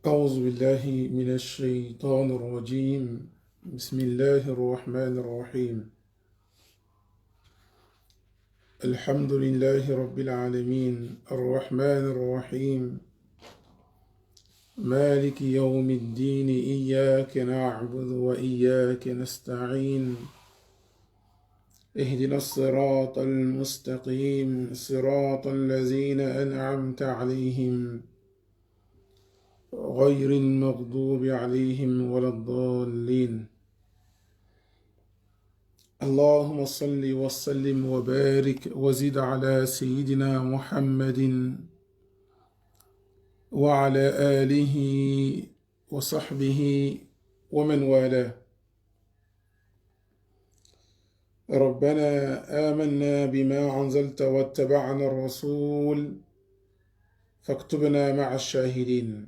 أعوذ بالله من الشيطان الرجيم بسم الله الرحمن الرحيم الحمد لله رب العالمين الرحمن الرحيم مالك يوم الدين إياك نعبد وإياك نستعين اهدنا الصراط المستقيم صراط الذين أنعمت عليهم غير المغضوب عليهم ولا الضالين اللهم صل وسلم وبارك وزد على سيدنا محمد وعلى آله وصحبه ومن والاه ربنا آمنا بما أنزلت واتبعنا الرسول فاكتبنا مع الشاهدين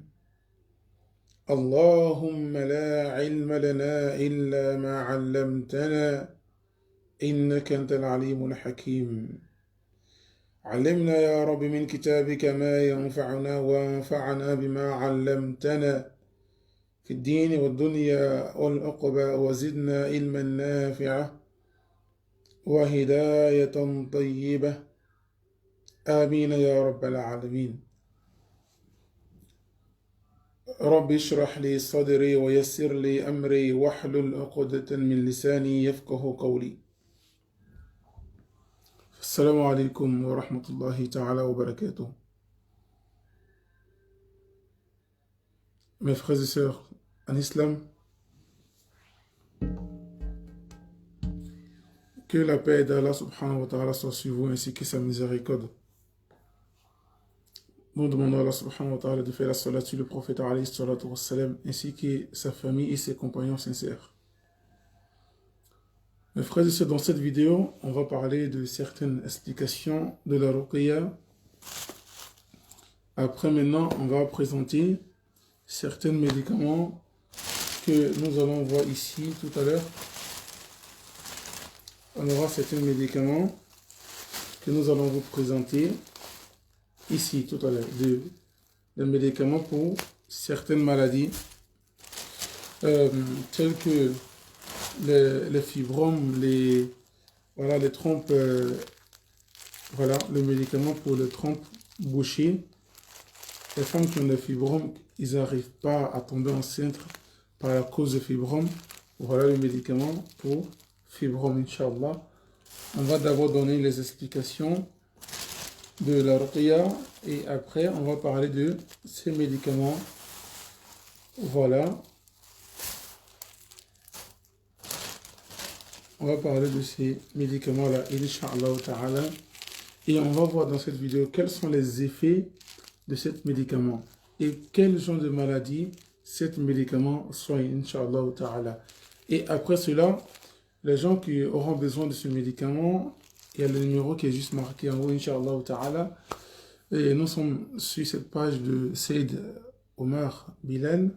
اللهم لا علم لنا إلا ما علمتنا إنك أنت العليم الحكيم علمنا يا رب من كتابك ما ينفعنا وانفعنا بما علمتنا في الدين والدنيا والعقبى وزدنا علما نافعا وهداية طيبة آمين يا رب العالمين رب اشرح لي صدري ويسر لي أمري واحلل عقدة من لساني يفقه قولي السلام عليكم ورحمة الله تعالى وبركاته. Mes frères et sœurs en islam, que la paix d'Allah subhanahu wa ta'ala soit sur vous ainsi que sa miséricorde. Nous demandons à Allah subhanahu wa ta'ala de faire la salat sur le prophète alayhi salatu wa salam ainsi que sa famille et ses compagnons sincères. Mes frères et sœurs, dans cette vidéo, on va parler de certaines explications de la ruqya. Après, maintenant, on va présenter certains médicaments que nous allons voir ici tout à l'heure. On aura certains médicaments que nous allons vous présenter ici tout à l'heure. Des médicaments pour certaines maladies, telles que les fibromes, les trompes, le médicament pour les trompes bouchées. Les femmes qui ont des fibromes, ils n'arrivent pas à tomber enceinte par la cause de fibromes. Voilà le médicament pour fibromes, Inch'Allah. On va d'abord donner les explications de la ruqya et après on va parler de ces médicaments. Voilà. On va parler de ces médicaments-là, Inch'Allah ta'ala. Et on va voir dans cette vidéo quels sont les effets de ce médicament et quel genre de maladie cet médicament soigne, Inch'Allah ta'ala. Et après cela, les gens qui auront besoin de ce médicament, il y a le numéro qui est juste marqué en haut, Inch'Allah ta'ala. Et nous sommes sur cette page de Saïd Omar Bilal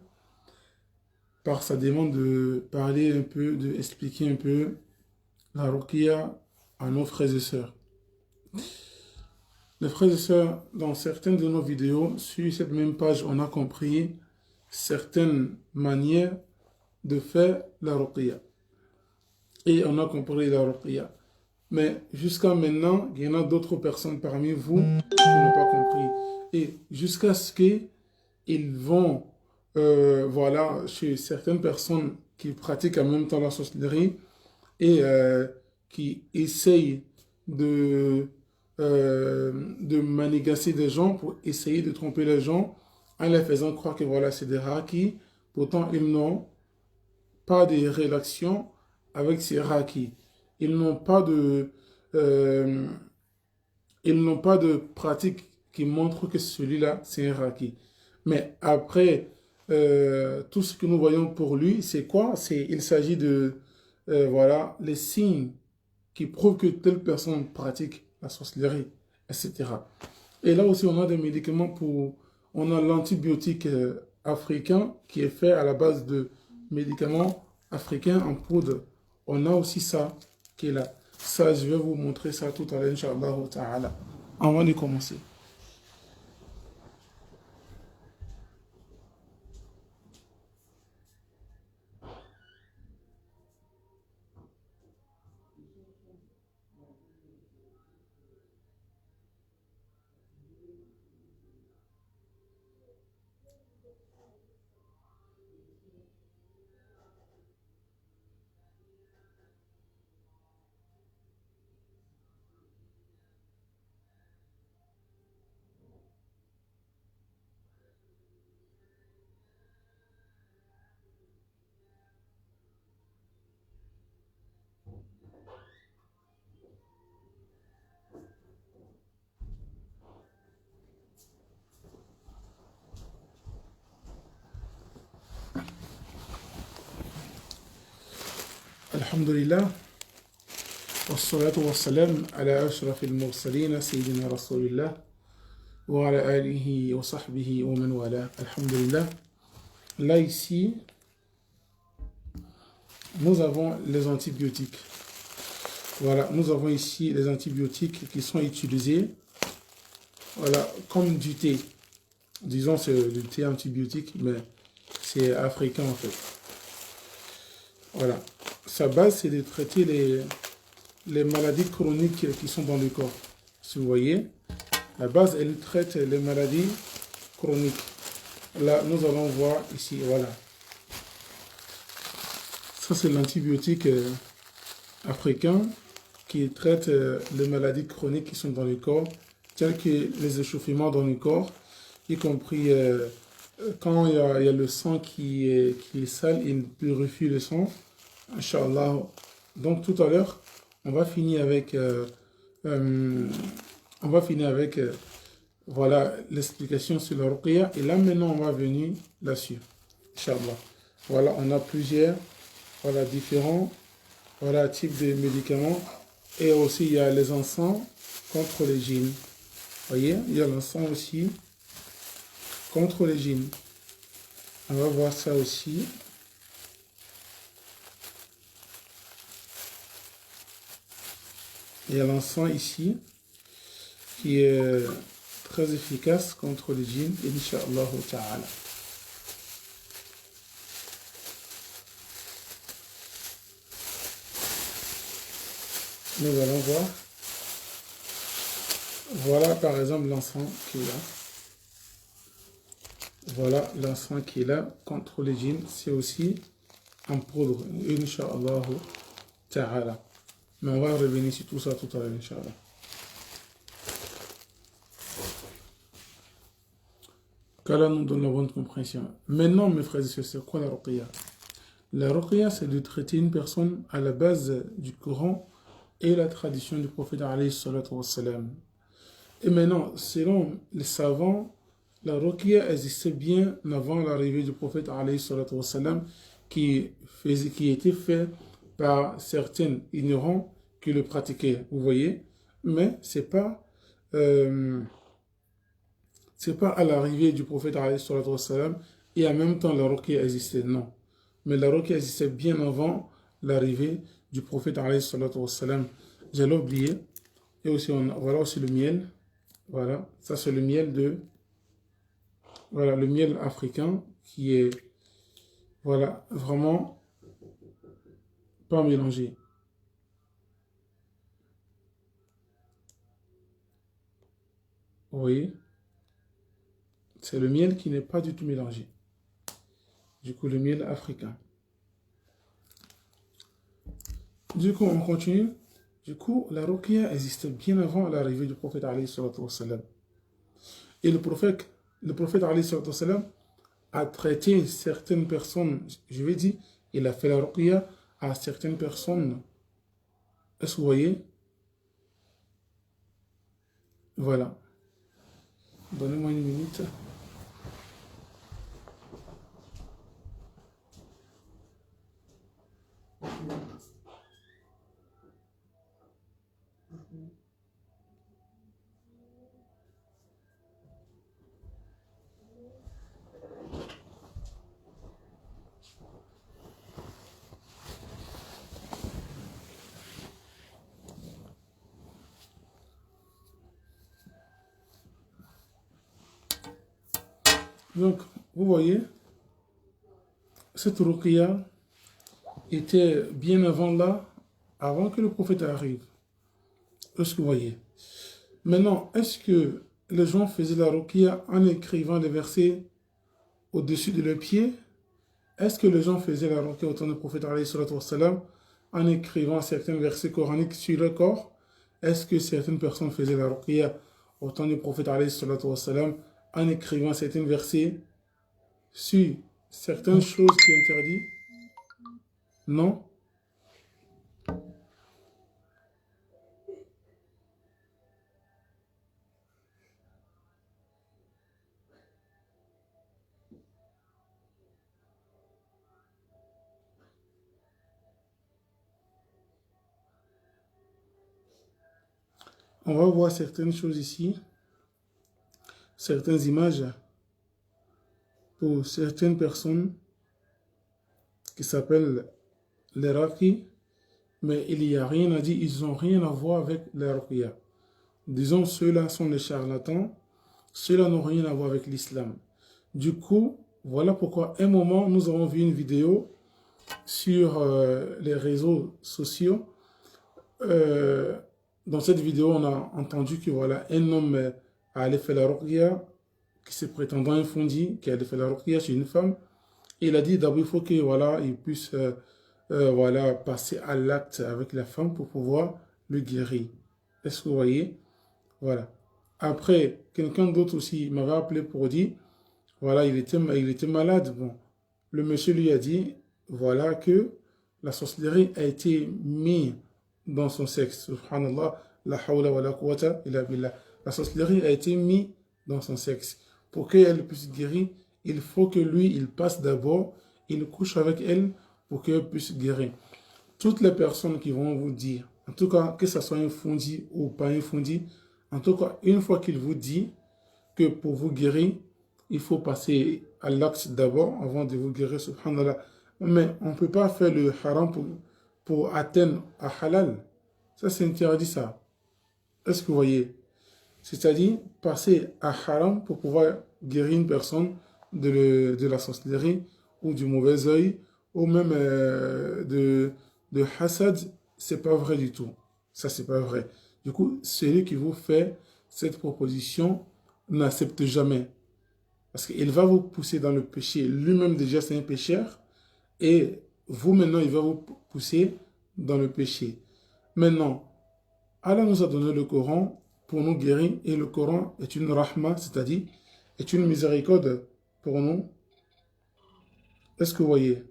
par sa demande de parler un peu, d'expliquer un peu la ruqya à nos frères et sœurs. Les frères et sœurs, dans certaines de nos vidéos, sur cette même page, on a compris certaines manières de faire la ruqya. Et on a compris la ruqya. Mais jusqu'à maintenant, il y en a d'autres personnes parmi vous qui n'ont pas compris. Et jusqu'à ce qu'ils vont, chez certaines personnes qui pratiquent en même temps la sorcellerie et qui essayent de manigancer des gens pour essayer de tromper les gens en les faisant croire que voilà, c'est des raki. Pourtant, ils n'ont pas de relation avec ces raki. Ils n'ont pas de pratique qui montre que celui-là, c'est un raki. Mais après, tout ce que nous voyons pour lui, c'est quoi? Il s'agit de les signes qui prouvent que telle personne pratique la sorcellerie, etc. Et là aussi, on a des médicaments on a l'antibiotique africain qui est fait à la base de médicaments africains en poudre. On a aussi ça qui est là. Ça, je vais vous montrer ça tout à l'heure, Inch'Allah ta'ala. Avant de commencer. Alhamdulillah, wassalatu wassalam ala ashrafil mursalin, Sayyidina Rasulillah, wa ala alihi wa sahbihi wa man wala. Alhamdulillah. Là, ici, nous avons les antibiotiques. Voilà, nous avons ici les antibiotiques qui sont utilisés, voilà, comme du thé. Disons, c'est du thé antibiotique, mais c'est africain en fait. Voilà. Sa base, c'est de traiter les maladies chroniques qui sont dans le corps. Si vous voyez, la base, elle traite les maladies chroniques. Là, nous allons voir ici, voilà. Ça, c'est l'antibiotique africain qui traite les maladies chroniques qui sont dans le corps, telles que les échauffements dans le corps, y compris quand il y a le sang qui est sale, il purifie le sang. Inch'Allah. Donc tout à l'heure, on va finir avec, voilà l'explication sur la ruqya. Et là maintenant, on va venir là-dessus. Inch'Allah. Voilà, on a plusieurs, voilà, différents, voilà, types de médicaments. Et aussi, il y a les encens contre les djinns. Vous voyez, il y a l'encens aussi contre les djinns. On va voir ça aussi. Il y a l'encens ici qui est très efficace contre les djinns, Inch'Allah ta'ala. Nous allons voir. Voilà par exemple l'encens qui est là. Voilà l'encens qui est là contre les djinns. C'est aussi en poudre, Inch'Allah ta'ala. Mais on va revenir sur tout ça tout à l'heure, Inch'Allah. Qu'Allah nous donne la bonne compréhension. Maintenant, mes frères et sœurs, c'est quoi la ruqya? La ruqya, c'est de traiter une personne à la base du Coran et la tradition du prophète alayhi salatu wassalam. Et maintenant, selon les savants, la ruqya existait bien avant l'arrivée du prophète alayhi salatu wassalam, qui était fait par certains ignorants qui le pratiquaient, vous voyez, mais c'est pas à l'arrivée du prophète alayhi salatu wassalam et en même temps la ruqya existait, non. Mais la ruqya existait bien avant l'arrivée du prophète alayhi salatu wassalam. J'allais oublier. Et aussi, voilà aussi le miel. Voilà, ça c'est le miel voilà, le miel africain qui est, voilà, vraiment pas mélangé. Vous voyez? C'est le miel qui n'est pas du tout mélangé. Du coup, le miel africain. Du coup, on continue. Du coup, la ruqya existait bien avant l'arrivée du prophète alayhi salatu wassalam. Et le prophète alayhi salatu wassalam a traité certaines personnes, je vais dire, il a fait la ruqya à certaines personnes. Est-ce que vous voyez? Voilà. Donnez-moi une minute. Donc, vous voyez, cette ruqya était bien avant là, avant que le prophète arrive. Est-ce que vous voyez? Maintenant, est-ce que les gens faisaient la ruqya en écrivant les versets au-dessus de leurs pieds? Est-ce que les gens faisaient la ruqya au temps du prophète alayhi salatu wassalam en écrivant certains versets coraniques sur le corps? Est-ce que certaines personnes faisaient la ruqya au temps du prophète alayhi salatu wassalam en écrivant certains versets sur certaines choses qui sont interdites? Non? on va voir certaines choses ici, certaines images pour certaines personnes qui s'appellent les Raqi, mais il n'y a rien à dire, ils n'ont rien à voir avec les Ruqya. Disons, ceux-là sont les charlatans, ceux-là n'ont rien à voir avec l'islam. Du coup, voilà pourquoi, un moment, nous avons vu une vidéo sur les réseaux sociaux. Dans cette vidéo, on a entendu que voilà, un homme allait faire la ruqya, qui se prétendant un fondi, qui allait faire la ruqya chez une femme. Et il a dit d'abord il faut que voilà, il puisse voilà, passer à l'acte avec la femme pour pouvoir le guérir. Est-ce que vous voyez? Voilà. Après, quelqu'un d'autre aussi m'avait appelé pour dire, voilà, il était malade. Bon, le monsieur lui a dit, voilà, que la sorcellerie a été mise dans son sexe. Subhanallah, la hawla wa la quwwata illa billah. La sorcellerie a été mise dans son sexe. Pour qu'elle puisse guérir, il faut que lui, il passe d'abord, il couche avec elle pour qu'elle puisse guérir. Toutes les personnes qui vont vous dire, en tout cas, que ce soit un fondi ou pas un fondi, en tout cas, une fois qu'il vous dit que pour vous guérir, il faut passer à l'acte d'abord avant de vous guérir, subhanallah. Mais on ne peut pas faire le haram pour atteindre à halal. Ça, c'est interdit, ça. Est-ce que vous voyez? C'est-à-dire passer à haram pour pouvoir guérir une personne de la sorcellerie ou du mauvais œil ou même de hasad, c'est pas vrai du tout. Ça, c'est pas vrai. Du coup, celui qui vous fait cette proposition n'accepte jamais. Parce qu'il va vous pousser dans le péché. Lui-même déjà, c'est un pécheur. Et vous, maintenant, il va vous pousser dans le péché. Maintenant, Allah nous a donné le Coran pour nous guérir. Et le Coran est une rahma, c'est-à-dire est une miséricorde pour nous. Est-ce que vous voyez?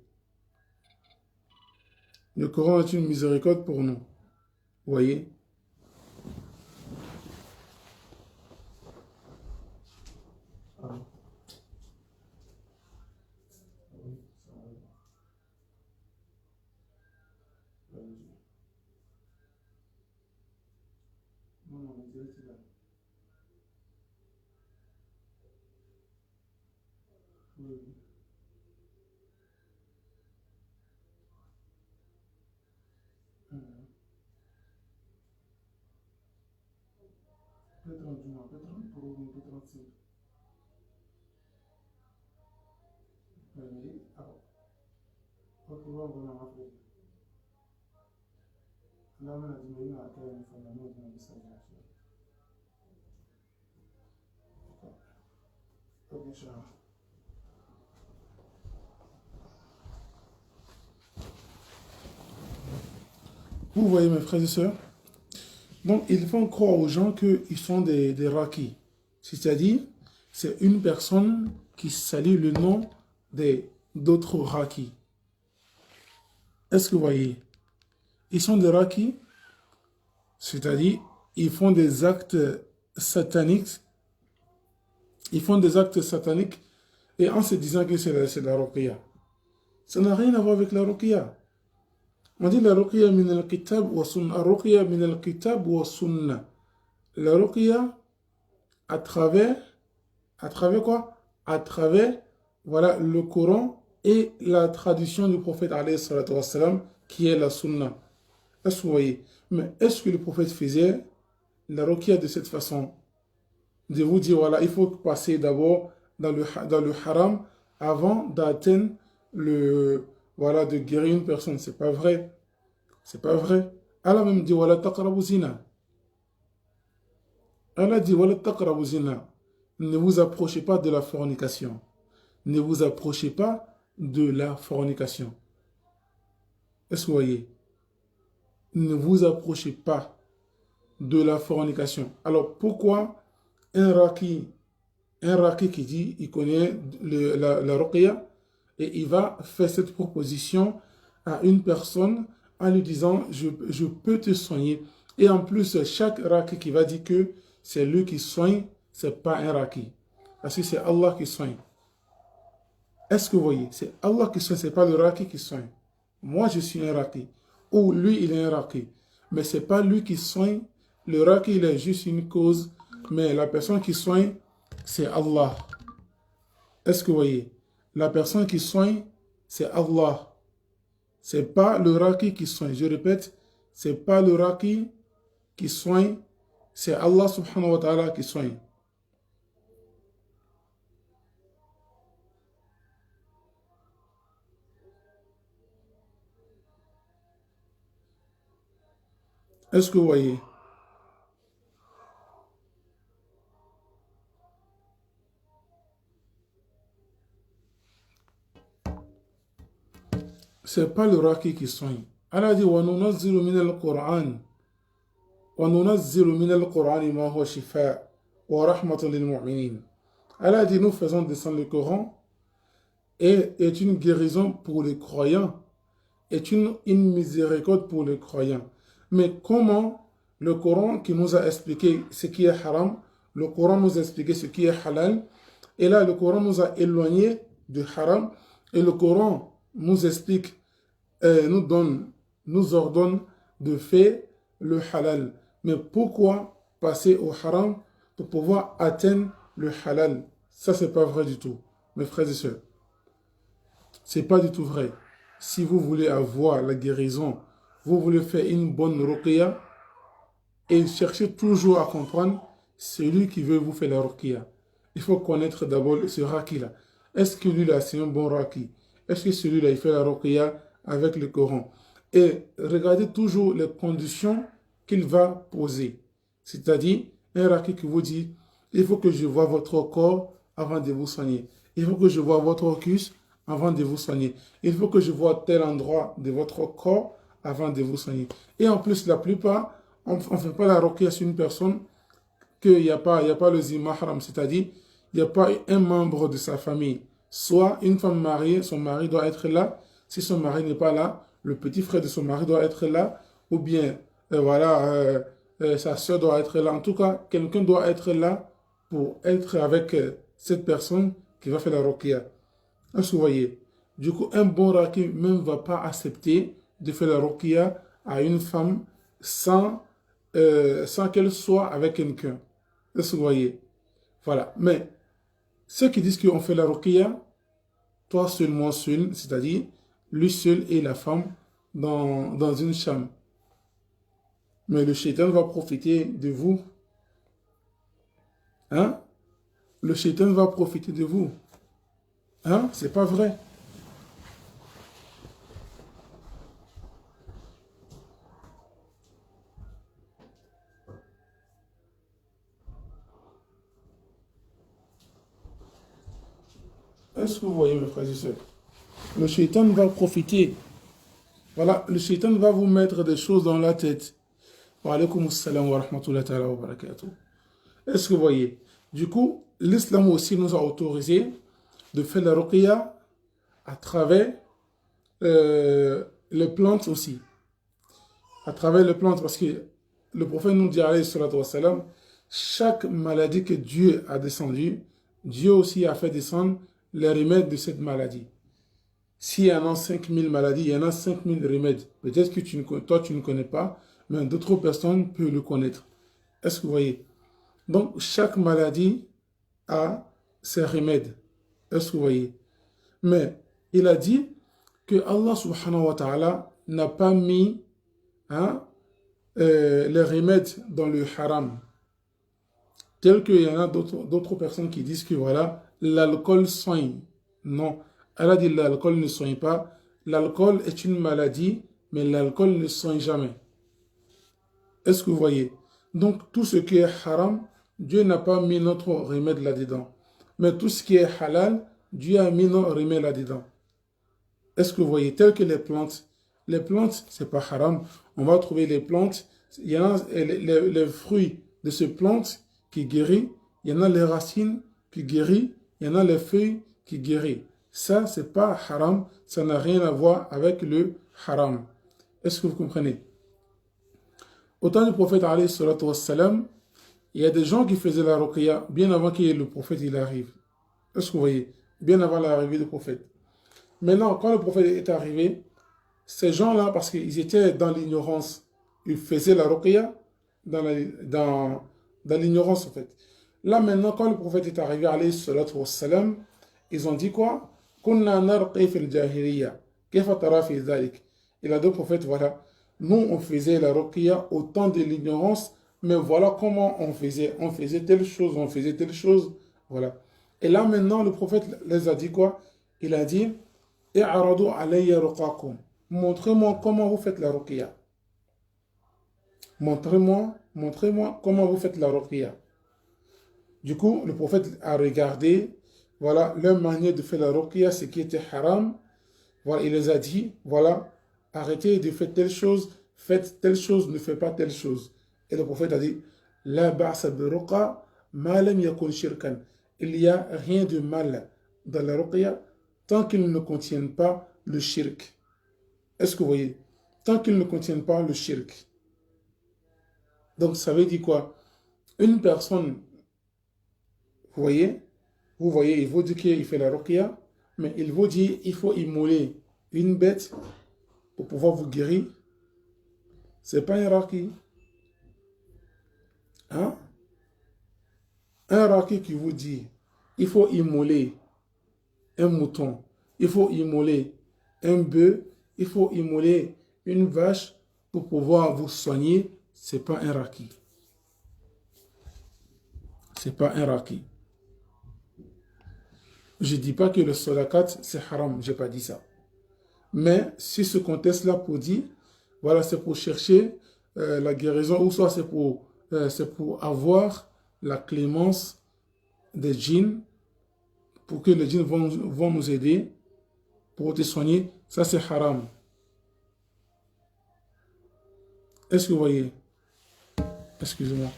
Le Coran est une miséricorde pour nous. Vous voyez? Vous voyez mes frères et sœurs? Donc ils font croire aux gens qu'ils sont des Raqi. C'est-à-dire, c'est une personne qui salue le nom d'autres Raqi. Est-ce que vous voyez? Ils sont des Raqi, c'est-à-dire, ils font des actes sataniques. Ils font des actes sataniques et en se disant que c'est la ruqya. Ça n'a rien à voir avec la ruqya. On dit la ruqya min al-kitab wa sunna. La ruqya min al-kitab wa sunna. La ruqya à travers quoi? À travers voilà, le Coran et la tradition du prophète alayhi salatu wassalam, qui est la sunna. Est-ce que vous voyez? Mais est-ce que le prophète faisait la ruqya de cette façon? De vous dire, voilà, il faut passer d'abord dans le haram avant d'atteindre voilà, de guérir une personne. C'est pas vrai. C'est pas vrai. Allah même dit, voilà, taqrabu zina. Allah dit, voilà, taqrabu zina. Ne vous approchez pas de la fornication. Ne vous approchez pas de la fornication. Est-ce que vous voyez? Ne vous approchez pas de la fornication. Alors, pourquoi un raqi qui dit, il connaît la ruqya, et il va faire cette proposition à une personne en lui disant, je peux te soigner. Et en plus, chaque raqi qui va dire que c'est lui qui soigne, c'est pas un raqi. Parce que c'est Allah qui soigne. Est-ce que vous voyez? C'est Allah qui soigne, c'est pas le raqi qui soigne. Moi, je suis un raqi. Ou lui, il est un raqi. Mais c'est pas lui qui soigne Le raqi, il est juste une cause, mais la personne qui soigne, c'est Allah. Est-ce que vous voyez? La personne qui soigne, c'est Allah. C'est pas le raqi qui soigne. Je répète, c'est pas le raqi qui soigne, c'est Allah subhanahu wa ta'ala qui soigne. Est-ce que vous voyez? C'est pas le raqi qui soigne. Allah dit وَنُنَزِّلُ مِنَ الْقُرْآنِ وَنُنَزِّلُ مِنَ الْقُرْآنِ مَا هُوَ شِفَاءٌ وَرَحْمَةٌ لِلْمُؤْمِنِينَ. Allah dit nous faisons descendre le Coran et est une guérison pour les croyants, est une miséricorde pour les croyants. Mais comment le Coran qui nous a expliqué ce qui est haram, le Coran nous a expliqué ce qui est halal, et là le Coran nous a éloignés du haram, et le Coran nous explique, nous ordonne de faire le halal. Mais pourquoi passer au haram pour pouvoir atteindre le halal? Ça, c'est pas vrai du tout, mes frères et sœurs. C'est pas du tout vrai. Si vous voulez avoir la guérison, vous voulez faire une bonne ruqya, et cherchez toujours à comprendre celui qui veut vous faire la ruqya. Il faut connaître d'abord ce raqi-là. Est-ce que lui-là, c'est un bon raqi? Est-ce que celui-là, il fait la ruqya avec le Coran? Et regardez toujours les conditions qu'il va poser. C'est-à-dire, un raqi qui vous dit, il faut que je voie votre corps avant de vous soigner. Il faut que je voie votre cuisse avant de vous soigner. Il faut que je voie tel endroit de votre corps avant de vous soigner. Et en plus, la plupart, on ne fait pas la ruqya sur une personne qu'il n'y a pas le zi mahram, c'est-à-dire, il n'y a pas un membre de sa famille. Soit une femme mariée, son mari doit être là. Si son mari n'est pas là, le petit frère de son mari doit être là. Ou bien, sa soeur doit être là. En tout cas, quelqu'un doit être là pour être avec cette personne qui va faire la ruqya. Est-ce que vous voyez? Du coup, un bon raqi même ne va pas accepter de faire la ruqya à une femme sans qu'elle soit avec quelqu'un. Est-ce que vous voyez? Voilà. Mais ceux qui disent qu'on fait la ruqya, toi seulement seul, c'est-à-dire lui seul et la femme dans une chambre. Mais le shaitan va profiter de vous. Hein? Le shaitan va profiter de vous. Hein? C'est pas vrai. Est-ce que vous voyez, mes frères et sœurs? Le shaitan va profiter. Voilà, le shaitan va vous mettre des choses dans la tête. Wa alaykoum assalam wa rahmatullahi ta'ala wa barakatuh. Est-ce que vous voyez? Du coup, l'islam aussi nous a autorisé de faire la ruqya à travers les plantes aussi. À travers les plantes, parce que le prophète nous dit, alayhi salatu wa salam, chaque maladie que Dieu a descendue, Dieu aussi a fait descendre les remèdes de cette maladie. S'il y en a 5000 maladies, il y en a 5000 remèdes. Peut-être que toi, tu ne connais pas, mais d'autres personnes peuvent le connaître. Est-ce que vous voyez? Donc, chaque maladie a ses remèdes. Est-ce que vous voyez? Mais il a dit que Allah subhanahu wa ta'ala n'a pas mis les remèdes dans le haram. Tel qu'il y en a d'autres personnes qui disent que voilà, l'alcool soigne. Non. Allah dit l'alcool ne soigne pas. L'alcool est une maladie, mais l'alcool ne soigne jamais. Est-ce que vous voyez? Donc, tout ce qui est haram, Dieu n'a pas mis notre remède là-dedans. Mais tout ce qui est halal, Dieu a mis notre remède là-dedans. Est-ce que vous voyez? Tel que les plantes, c'est pas haram. On va trouver les plantes. Il y en a les fruits de ces plantes qui guérissent. Il y en a les racines qui guérissent. Il y en a les feuilles qui guérissent. Ça, c'est pas haram. Ça n'a rien à voir avec le haram. Est-ce que vous comprenez? Au temps du prophète, alayhi salatu wassalam, il y a des gens qui faisaient la ruqya bien avant que le prophète il arrive. Est-ce que vous voyez? Bien avant l'arrivée du prophète. Maintenant, quand le prophète est arrivé, ces gens-là, parce qu'ils étaient dans l'ignorance, ils faisaient la ruqya, dans l'ignorance en fait. Là maintenant, quand le prophète est arrivé, alayhi salatu wassalam, ils ont dit quoi? Kunna narqi fil jahiliya. Kayfa tara fi dhalik? Il a dit au prophète, voilà, nous on faisait la ruqya au temps de l'ignorance, mais voilà comment on faisait. On faisait telle chose, on faisait telle chose. Voilà. Et là maintenant, le prophète les a dit quoi? Il a dit, I'aradu alayya ruqakum. Montrez-moi comment vous faites la ruqya. Montrez-moi comment vous faites la ruqya. Du coup, le prophète a regardé, voilà, leur manière de faire la ruqya, ce qui était haram. Voilà, il les a dit, voilà, arrêtez de faire telle chose, faites telle chose, ne faites pas telle chose. Et le prophète a dit, La ba'sa bi ruqa ma lam yakun shirkan. Il n'y a rien de mal dans la ruqya tant qu'ils ne contiennent pas le shirk. Est-ce que vous voyez? Tant qu'ils ne contiennent pas le shirk. Donc ça veut dire quoi? Une personne, vous voyez, il vous dit qu'il fait la ruqya, mais il vous dit il faut immoler une bête pour pouvoir vous guérir. C'est pas un raqi. Hein? Un raqi qui vous dit il faut immoler un mouton, il faut immoler un bœuf, il faut immoler une vache pour pouvoir vous soigner, c'est pas un raqi. C'est pas un raqi. Je ne dis pas que le sadakat c'est haram, je n'ai pas dit ça. Mais si ce contexte-là pour dire, voilà, c'est pour chercher la guérison, ou soit c'est pour avoir la clémence des djinns, pour que les djinns vont nous aider, pour te soigner, ça c'est haram. Est-ce que vous voyez? Excusez-moi.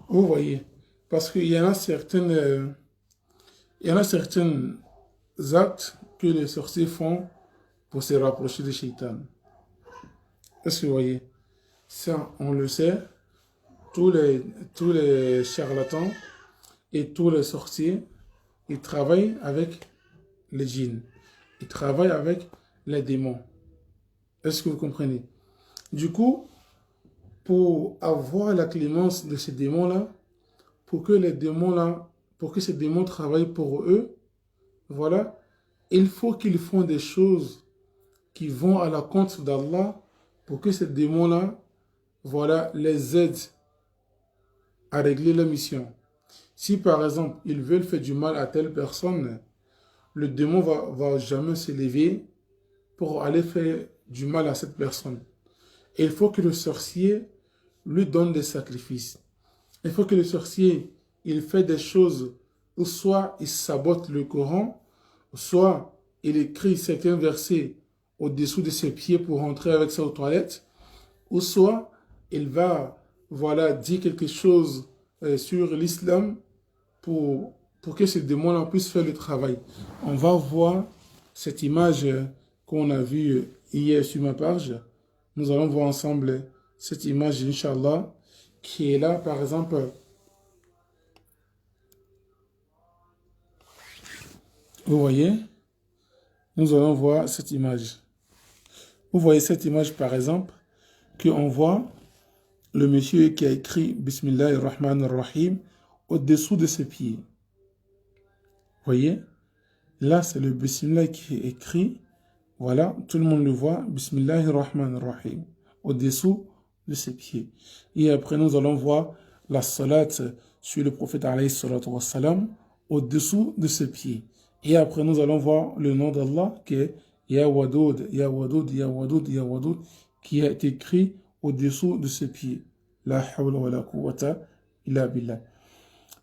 Vous voyez, parce qu'il y en a certains actes que les sorciers font pour se rapprocher de Shaitan. Est-ce que vous voyez? Ça, on le sait, tous les charlatans et tous les sorciers, ils travaillent avec les djinns. Ils travaillent avec les démons. Est-ce que vous comprenez? Du coup, pour avoir la clémence de ces démons-là, pour que ces démons travaillent pour eux, voilà, il faut qu'ils font des choses qui vont à la compte d'Allah pour que ces démons-là, voilà, les aident à régler la mission. Si par exemple, ils veulent faire du mal à telle personne, le démon va jamais se lever pour aller faire du mal à cette personne. Et il faut que le sorcier lui donne des sacrifices. Il faut que le sorcier, il fait des choses où soit il sabote le Coran, soit il écrit certains versets au-dessous de ses pieds pour rentrer avec ça aux toilettes, ou soit il va, voilà, dire quelque chose sur l'islam pour que ce démon-là puisse faire le travail. On va voir cette image qu'on a vue hier sur ma page. Nous allons voir ensemble cette image, Inch'Allah, qui est là, par exemple. Vous voyez? Nous allons voir cette image. Vous voyez cette image, par exemple, qu'on voit le monsieur qui a écrit Bismillahirrahmanirrahim au-dessous de ses pieds. Vous voyez? Là, c'est le Bismillah qui est écrit. Voilà, tout le monde le voit. Bismillahirrahmanirrahim. Au-dessous de ses pieds. Et après, nous allons voir la salat sur le prophète alayhi salatu wassalam au-dessous de ses pieds. Et après, nous allons voir le nom d'Allah qui est Ya Wadoud, Ya Wadoud, Ya Wadoud, Ya Wadoud, qui est écrit au-dessous de ses pieds. La hawla wa la quwwata illa billah.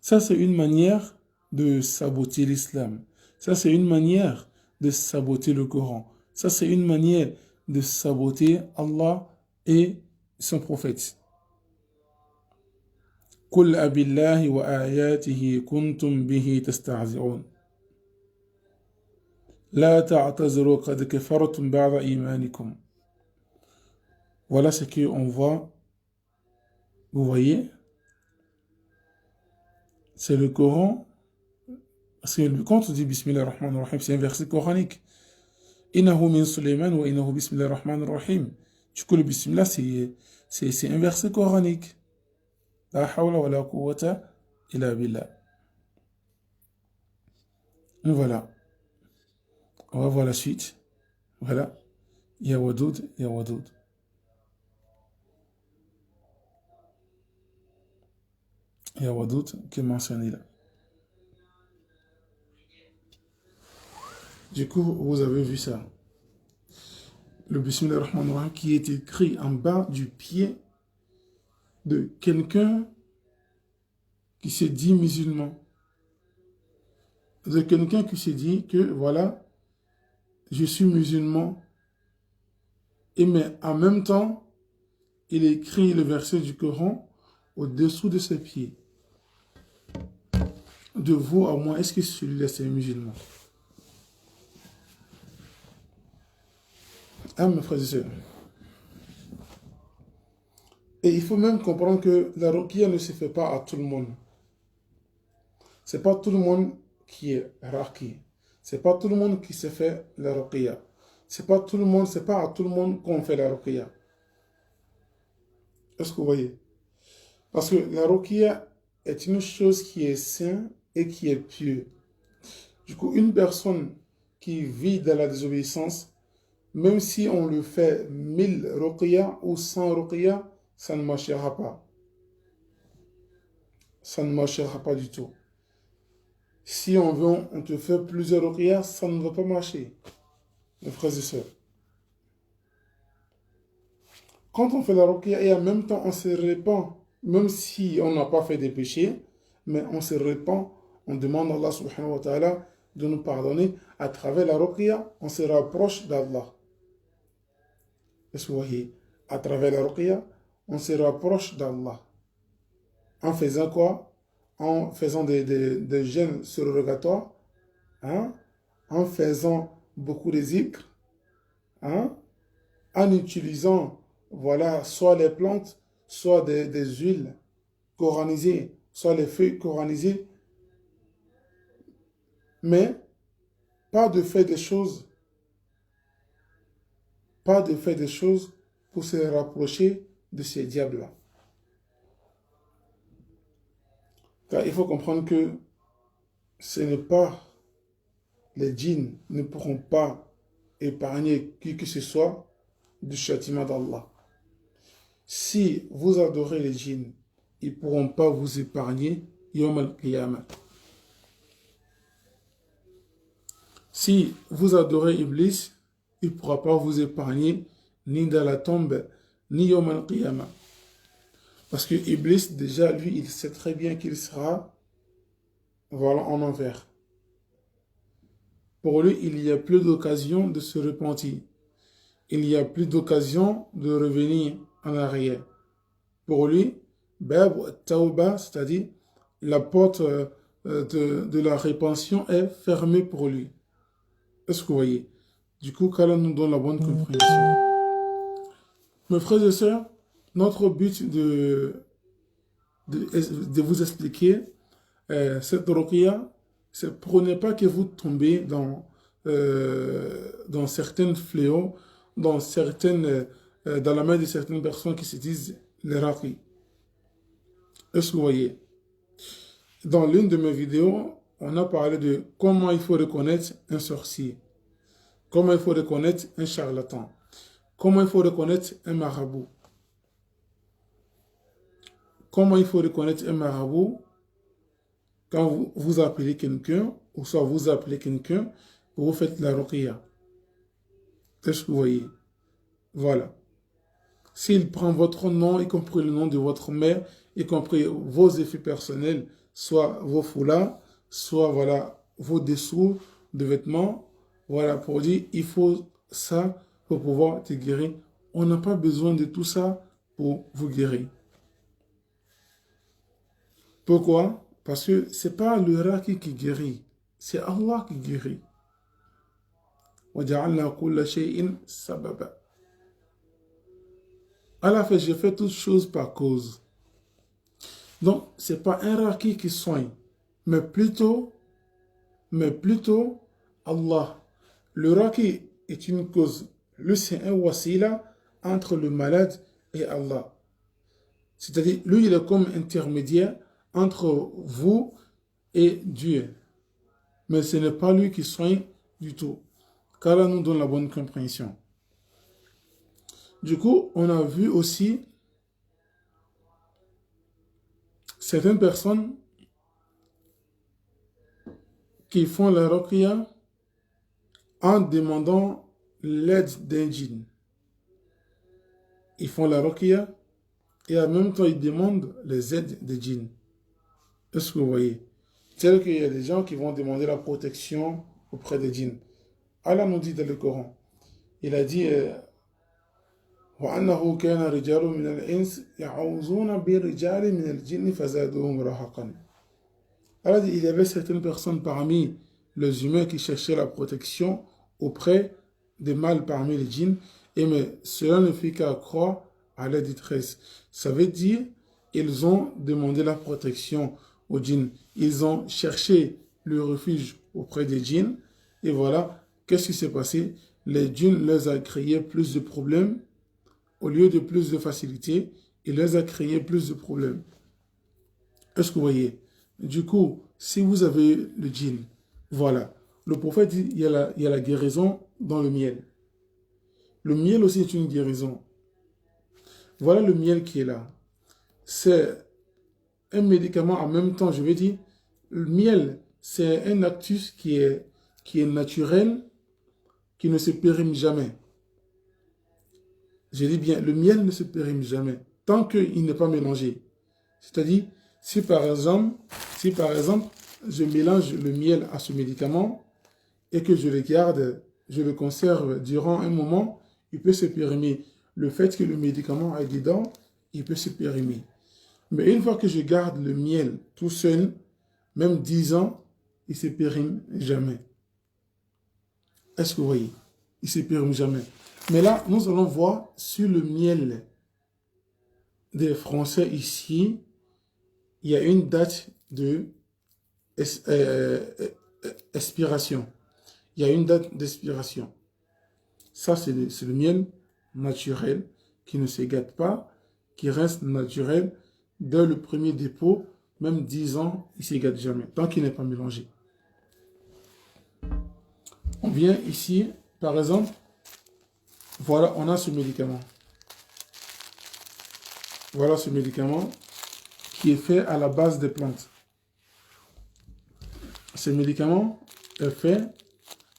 Ça, c'est une manière de saboter l'islam. Ça, c'est une manière de saboter le Coran. Ça, c'est une manière de saboter Allah et son prophète. قل أبالله وآياته كنتم به تستهزئون لا تعتذروا قد كفرتم بعد إيمانكم. Voilà ce qu'on voit. Vous voyez, c'est le Coran. C'est quand on dit Bismillah ar-Rahman ar-Rahim, c'est un verset coranique. Innahu min Sulayman wa innahu Bismillah ar-Rahman ar-Rahim. Du coup, le Bismillah, c'est un verset coranique. La hawla wa la quwwata illa billah. Voilà. On va voir la suite. Voilà. Ya Wadoud, Ya Wadoud. Ya Wadoud qui est mentionné là. Du coup, vous avez vu ça. Le Bismillah ar-Rahman ar-Rahim qui est écrit en bas du pied de quelqu'un qui se dit musulman. De quelqu'un qui se dit que voilà, je suis musulman. Et mais en même temps, il écrit le verset du Coran au-dessous de ses pieds. De vous à moi, est-ce que celui-là c'est un musulman? Ah, mes frères et sœurs. Et il faut même comprendre que la ruqya ne se fait pas à tout le monde. C'est pas tout le monde qui est raqi. C'est pas tout le monde qui se fait la ruqya. C'est pas à tout le monde qu'on fait la ruqya. Est-ce que vous voyez? Parce que la ruqya est une chose qui est sainte et qui est pure. Du coup, une personne qui vit dans la désobéissance, même si on le fait 1000 ruqya ou 100 ruqya, ça ne marchera pas. Ça ne marchera pas du tout. Si on te fait plusieurs ruqya, ça ne va pas marcher. Mes frères et sœurs. Quand on fait la ruqya et en même temps on se répand, même si on n'a pas fait des péchés, mais on se répand, on demande à Allah subhanahu wa ta'ala de nous pardonner. À travers la ruqya, on se rapproche d'Allah. Est-ce que vous voyez? À travers la ruqya, on se rapproche d'Allah. En faisant quoi? En faisant des jeûnes surrogatoires, hein? En faisant beaucoup de zikr, hein? En utilisant, voilà, soit les plantes, soit des huiles coranisées, soit les feuilles coranisées, mais pas de faire des choses, pour se rapprocher de ces diables-là. Car il faut comprendre que ce n'est pas, les djinns ne pourront pas épargner qui que ce soit du châtiment d'Allah. Si vous adorez les djinns, ils ne pourront pas vous épargner Yawm al-Qiyamah. Si vous adorez Iblis, il ne pourra pas vous épargner ni dans la tombe, ni Yawm al-Qiyamah. Parce que Iblis, déjà, lui, il sait très bien qu'il sera, voilà, en enfer. Pour lui, il n'y a plus d'occasion de se repentir. Il n'y a plus d'occasion de revenir en arrière. Pour lui, Bab Tauba, c'est-à-dire la porte de la répension est fermée pour lui. Est-ce que vous voyez? Du coup, qu'Allah nous donne la bonne compréhension. Mes frères et sœurs, notre but de vous expliquer cette ruqya, c'est pour ne pas que vous tombez dans certains fléaux, dans la main de certaines personnes qui se disent les raqis. Est-ce que vous voyez? Dans l'une de mes vidéos, on a parlé de comment il faut reconnaître un sorcier, comment il faut reconnaître un charlatan, comment il faut reconnaître un marabout. Comment il faut reconnaître un marabout quand vous appelez quelqu'un, ou soit vous appelez quelqu'un, vous faites la ruqya. Est-ce que vous voyez? Voilà. S'il prend votre nom, y compris le nom de votre mère, y compris vos effets personnels, soit vos foulards, soit voilà, vos dessous de vêtements, voilà, pour dire, il faut ça pour pouvoir te guérir. On n'a pas besoin de tout ça pour vous guérir. Pourquoi? Parce que ce n'est pas le raqi qui guérit, c'est Allah qui guérit. وَجَعَلْنَا كُلَّ شَيْءٍ سَبَبًا. Allah fait, je fais toutes choses par cause. Donc, ce n'est pas un raqi qui soigne, mais plutôt Allah. Le raqi est une cause. Lui, c'est un wasila entre le malade et Allah. C'est-à-dire, lui, il est comme intermédiaire entre vous et Dieu. Mais ce n'est pas lui qui soigne du tout. Qu'Allah nous donne la bonne compréhension. Du coup, on a vu aussi certaines personnes qui font la ruqya en demandant l'aide d'un djinn. Ils font la ruqya et en même temps ils demandent les aides des djinns. Est-ce que vous voyez? C'est-à-dire qu'il y a des gens qui vont demander la protection auprès des djinns. Allah nous dit dans le Coran, il a dit وَأَنَّهُ كَانَ رِجَالٌ مِنَ الْإِنسِ يَعُوذُونَ بِرِجَالٍ مِنَ الْجِنِّ فَزَادُوهُمْ رَهَقًا. Allah dit, il y avait certaines personnes parmi les humains qui cherchaient la protection auprès des mâles parmi les djinns, et mais cela ne fit qu'accroître à la détresse. Ça veut dire, ils ont demandé la protection aux djinns. Ils ont cherché le refuge auprès des djinns, et voilà, qu'est-ce qui s'est passé? Les djinns leur ont créé plus de problèmes, au lieu de plus de facilité, il leur a créé plus de problèmes. Est-ce que vous voyez? Du coup, si vous avez le djinn, voilà. Le prophète dit il y a la guérison dans le miel. Le miel aussi est une guérison. Voilà le miel qui est là. C'est un médicament en même temps, je veux dire. Le miel, c'est un actus qui est naturel, qui ne se périme jamais. Je dis bien, le miel ne se périme jamais, tant qu'il n'est pas mélangé. C'est-à-dire, si par exemple, je mélange le miel à ce médicament et que je le garde, je le conserve durant un moment, il peut se périmer. Le fait que le médicament est dedans, il peut se périmer. Mais une fois que je garde le miel tout seul, même 10 ans, il ne se périme jamais. Est-ce que vous voyez? Il ne se périme jamais. Mais là, nous allons voir sur le miel des Français ici, il y a une date de expiration. Il y a une date d'expiration. Ça, c'est le miel naturel qui ne se gâte pas, qui reste naturel dès le premier dépôt, même 10 ans, il ne se gâte jamais, tant qu'il n'est pas mélangé. On vient ici, par exemple, voilà, on a ce médicament. Voilà ce médicament qui est fait à la base des plantes. Ce médicament est fait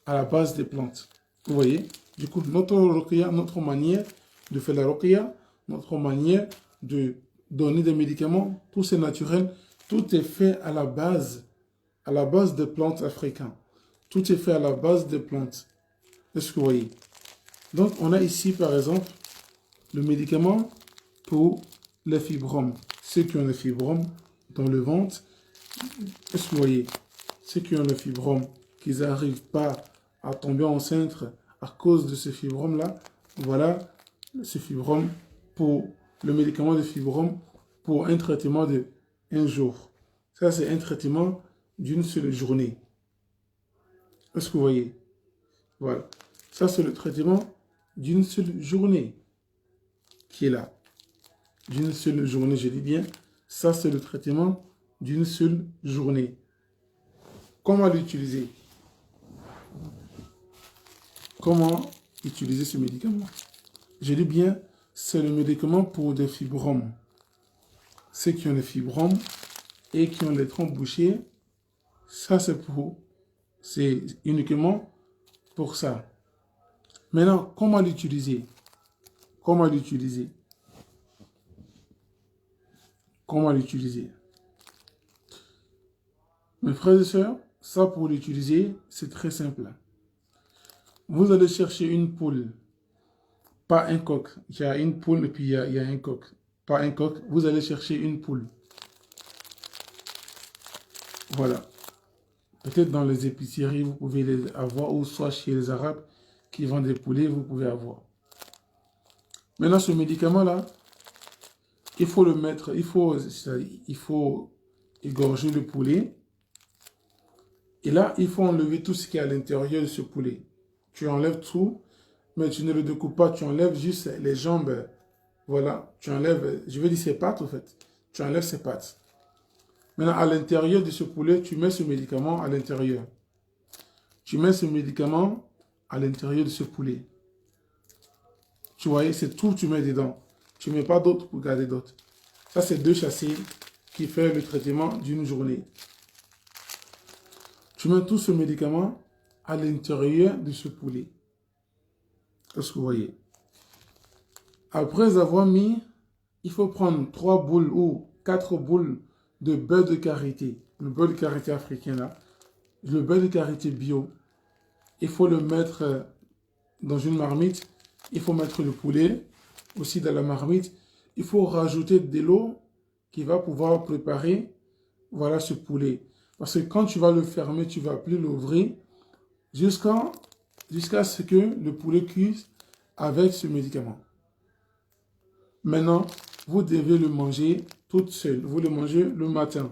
à la base des plantes. Vous voyez? Du coup, notre ruqya, notre manière de faire la ruqya, notre manière de donner des médicaments, tout c'est naturel, tout est fait à la base des plantes africaines. Tout est fait à la base des plantes. Est-ce que vous voyez? Donc, on a ici, par exemple, le médicament pour les fibromes. Ceux qui ont les fibromes dans le ventre, est-ce que vous voyez? Ceux qui ont le fibrome, qu'ils n'arrivent pas à tomber enceinte à cause de ce fibrome-là, voilà ce fibrome pour le médicament de fibrome pour un traitement de 1 jour. Ça, c'est un traitement d'une seule journée. Est-ce que vous voyez? Voilà. Ça, c'est le traitement d'une seule journée qui est là. D'une seule journée, je dis bien. Ça, c'est le traitement d'une seule journée. Comment l'utiliser? Comment utiliser ce médicament? Je dis bien, c'est le médicament pour des fibromes. Ceux qui ont des fibromes et qui ont les trompes bouchées, ça c'est uniquement pour ça. Maintenant, comment l'utiliser? Comment l'utiliser? Comment l'utiliser? Mes frères et sœurs, ça pour l'utiliser, c'est très simple. Vous allez chercher une poule, pas un coq. Il y a une poule et puis il y a un coq. Pas un coq, vous allez chercher une poule. Voilà. Peut-être dans les épiceries, vous pouvez les avoir, ou soit chez les Arabes qui vendent des poulets, vous pouvez avoir. Maintenant, ce médicament-là, il faut le mettre, il faut égorger le poulet. Et là, il faut enlever tout ce qui est à l'intérieur de ce poulet. Tu enlèves tout, mais tu ne le découpes pas, tu enlèves juste les jambes. Voilà, tu enlèves, je veux dire ses pattes en fait. Tu enlèves ses pattes. Maintenant, à l'intérieur de ce poulet, tu mets ce médicament à l'intérieur. Tu mets ce médicament à l'intérieur de ce poulet. Tu vois, c'est tout, tu mets dedans. Tu ne mets pas d'autres pour garder d'autres. Ça, c'est 2 chassés qui font le traitement d'une journée. Tu mets tout ce médicament à l'intérieur de ce poulet. Est-ce que vous voyez? Après avoir mis, il faut prendre 3 boules ou 4 boules de beurre de karité. Le beurre de karité africain là. Le beurre de karité bio. Il faut le mettre dans une marmite. Il faut mettre le poulet aussi dans la marmite. Il faut rajouter de l'eau qui va pouvoir préparer, voilà, ce poulet. Parce que quand tu vas le fermer, tu ne vas plus l'ouvrir jusqu'à ce que le poulet cuise avec ce médicament. Maintenant, vous devez le manger toute seule. Vous le mangez le matin.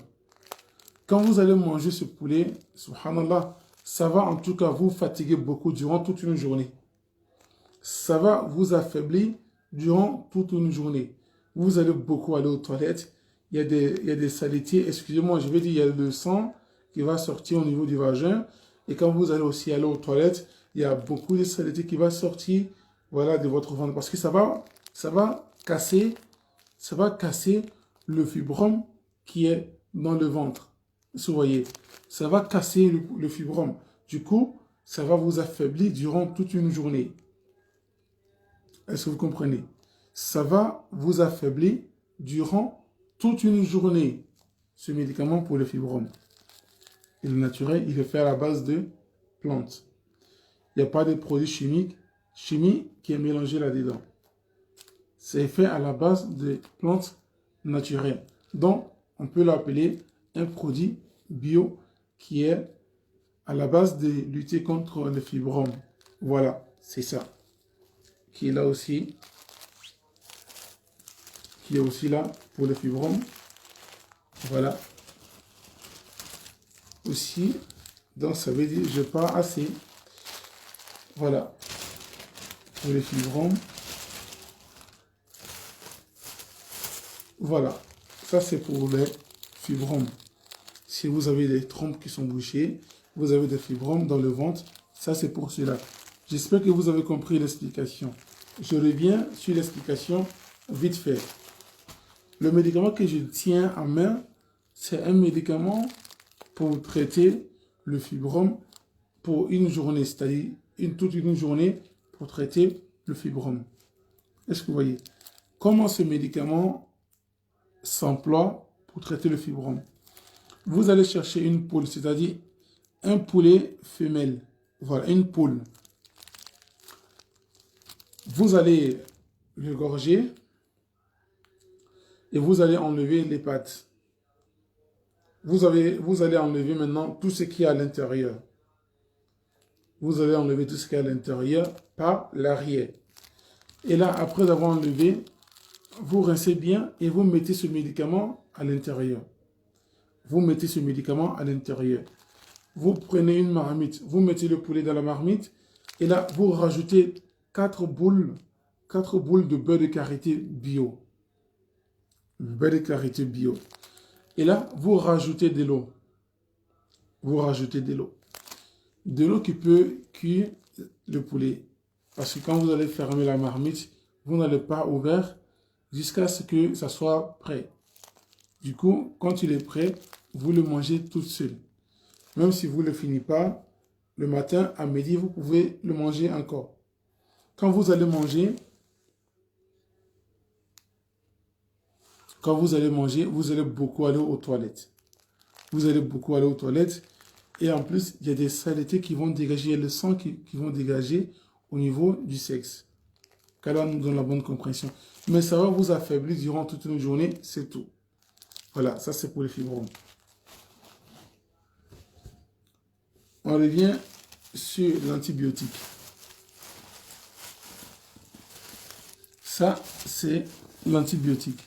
Quand vous allez manger ce poulet, subhanallah, ça va en tout cas vous fatiguer beaucoup durant toute une journée. Ça va vous affaiblir durant toute une journée. Vous allez beaucoup aller aux toilettes. Il y a des saletés. Excusez-moi, je vais dire, il y a le sang qui va sortir au niveau du vagin. Et quand vous allez aussi aller aux toilettes, il y a beaucoup de saletés qui va sortir, voilà, de votre ventre. Parce que ça va casser le fibrome qui est dans le ventre. Vous voyez, ça va casser le fibrome. Du coup, ça va vous affaiblir durant toute une journée. Est-ce que vous comprenez? Ça va vous affaiblir durant toute une journée. Ce médicament pour le fibrome. Il est naturel, il est fait à la base de plantes. Il n'y a pas de produit chimique qui est mélangé là-dedans. C'est fait à la base de plantes naturelles. Donc, on peut l'appeler un produit bio qui est à la base de lutter contre le fibrome. Voilà, c'est ça. Qui est là aussi. Qui est aussi là pour le fibrome. Voilà. Aussi, donc ça veut dire je pars assez. Voilà. Pour les fibromes. Voilà. Ça c'est pour les fibromes. Si vous avez des trompes qui sont bouchées, vous avez des fibromes dans le ventre, ça c'est pour cela. J'espère que vous avez compris l'explication. Je reviens sur l'explication vite fait. Le médicament que je tiens en main, c'est un médicament pour traiter le fibrome pour une journée, c'est-à-dire toute une journée pour traiter le fibrome. Est-ce que vous voyez? Comment ce médicament s'emploie pour traiter le fibrome? Vous allez chercher une poule, c'est-à-dire un poulet femelle. Voilà, une poule. Vous allez le gorger et vous allez enlever les pattes. Vous allez enlever maintenant tout ce qui est à l'intérieur. Vous allez enlever tout ce qui est à l'intérieur par l'arrière. Et là, après avoir enlevé, vous rincez bien et vous mettez ce médicament à l'intérieur. Vous mettez ce médicament à l'intérieur. Vous prenez une marmite, vous mettez le poulet dans la marmite et là, vous rajoutez 4 boules de beurre de karité bio. Beurre de karité bio. Et là, vous rajoutez de l'eau. Vous rajoutez de l'eau. De l'eau qui peut cuire le poulet. Parce que quand vous allez fermer la marmite, vous n'allez pas ouvrir jusqu'à ce que ça soit prêt. Du coup, quand il est prêt, vous le mangez tout seul. Même si vous ne le finissez pas, le matin, à midi, vous pouvez le manger encore. Quand vous allez manger, vous allez beaucoup aller aux toilettes. Vous allez beaucoup aller aux toilettes. Et en plus, il y a des saletés qui vont dégager, il y a le sang qui vont dégager au niveau du sexe. Qu'Allah nous donne la bonne compréhension. Mais ça va vous affaiblir durant toute une journée, c'est tout. Voilà, ça c'est pour les fibromes. on revient sur l'antibiotique. Ça, c'est l'antibiotique.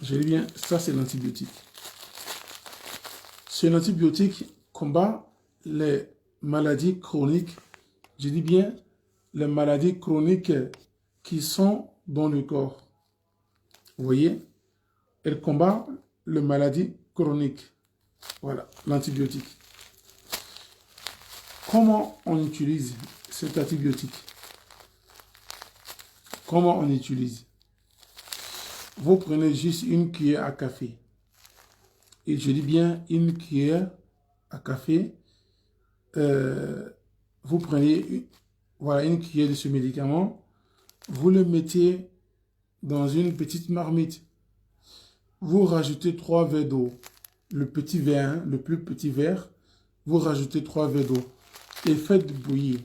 Je dis bien, ça, c'est l'antibiotique. Ce l'antibiotique combat les maladies chroniques. Je dis bien, les maladies chroniques qui sont dans le corps. Vous voyez, elle combat les maladies chroniques. Voilà, l'antibiotique. Comment on utilise cet antibiotique? Comment on utilise? Vous prenez juste une cuillère à café. Et je dis bien une cuillère à café. Vous prenez voilà, une cuillère de ce médicament. Vous le mettez dans une petite marmite. Vous rajoutez 3 verres d'eau. Le petit verre, hein, le plus petit verre, vous rajoutez 3 verres d'eau. Et faites bouillir.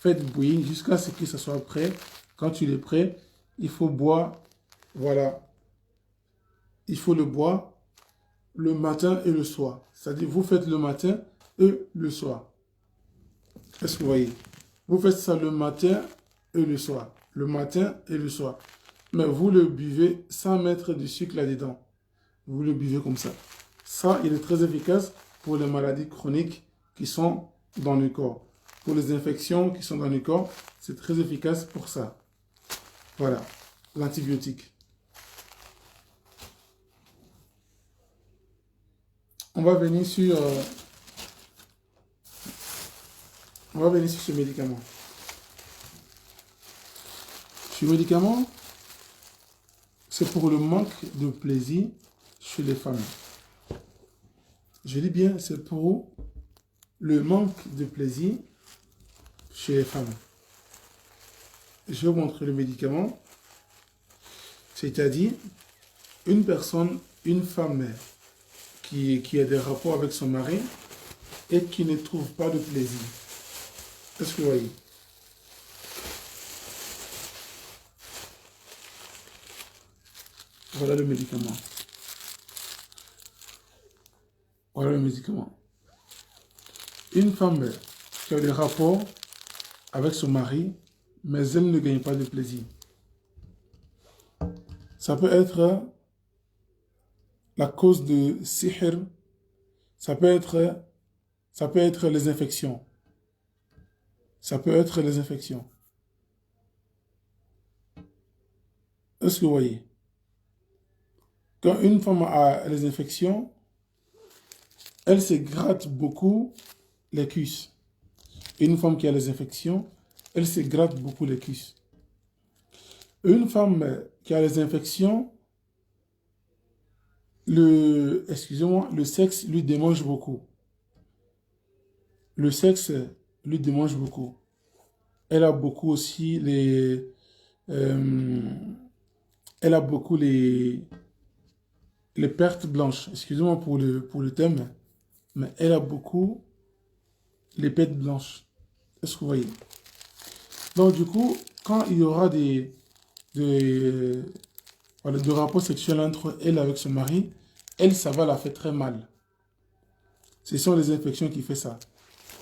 Faites bouillir jusqu'à ce que ça soit prêt. Quand il est prêt, il faut boire. Voilà. Il faut le boire le matin et le soir. C'est-à-dire, vous faites le matin et le soir. Est-ce que vous voyez? Vous faites ça le matin et le soir. Le matin et le soir. Mais vous le buvez sans mettre du sucre là-dedans. Vous le buvez comme ça. Ça, il est très efficace pour les maladies chroniques qui sont dans le corps. Pour les infections qui sont dans le corps, c'est très efficace pour ça. Voilà, l'antibiotique. On va venir sur ce médicament. Ce médicament, c'est pour le manque de plaisir chez les femmes. Je dis bien, c'est pour le manque de plaisir chez les femmes. Je vais vous montrer le médicament. C'est-à-dire, une personne, une femme qui a des rapports avec son mari et qui ne trouve pas de plaisir. Est-ce que vous voyez? Voilà le médicament. Voilà le médicament. Une femme qui a des rapports avec son mari, mais elle ne gagne pas de plaisir. Ça peut être la cause de sihr, ça peut être les infections. Ça peut être les infections. Est-ce que vous voyez? Quand une femme a les infections, elle se gratte beaucoup les cuisses. Une femme qui a les infections, elle se gratte beaucoup les cuisses. Une femme qui a les infections, le sexe lui démange beaucoup. Le sexe lui démange beaucoup. Elle a beaucoup aussi elle a beaucoup les pertes blanches. Excusez-moi pour le thème, mais elle a beaucoup les pertes blanches. Est-ce que vous voyez? Donc du coup, quand il y aura des rapports sexuels entre elle avec son mari, elle, ça va la faire très mal. Ce sont les infections qui font ça.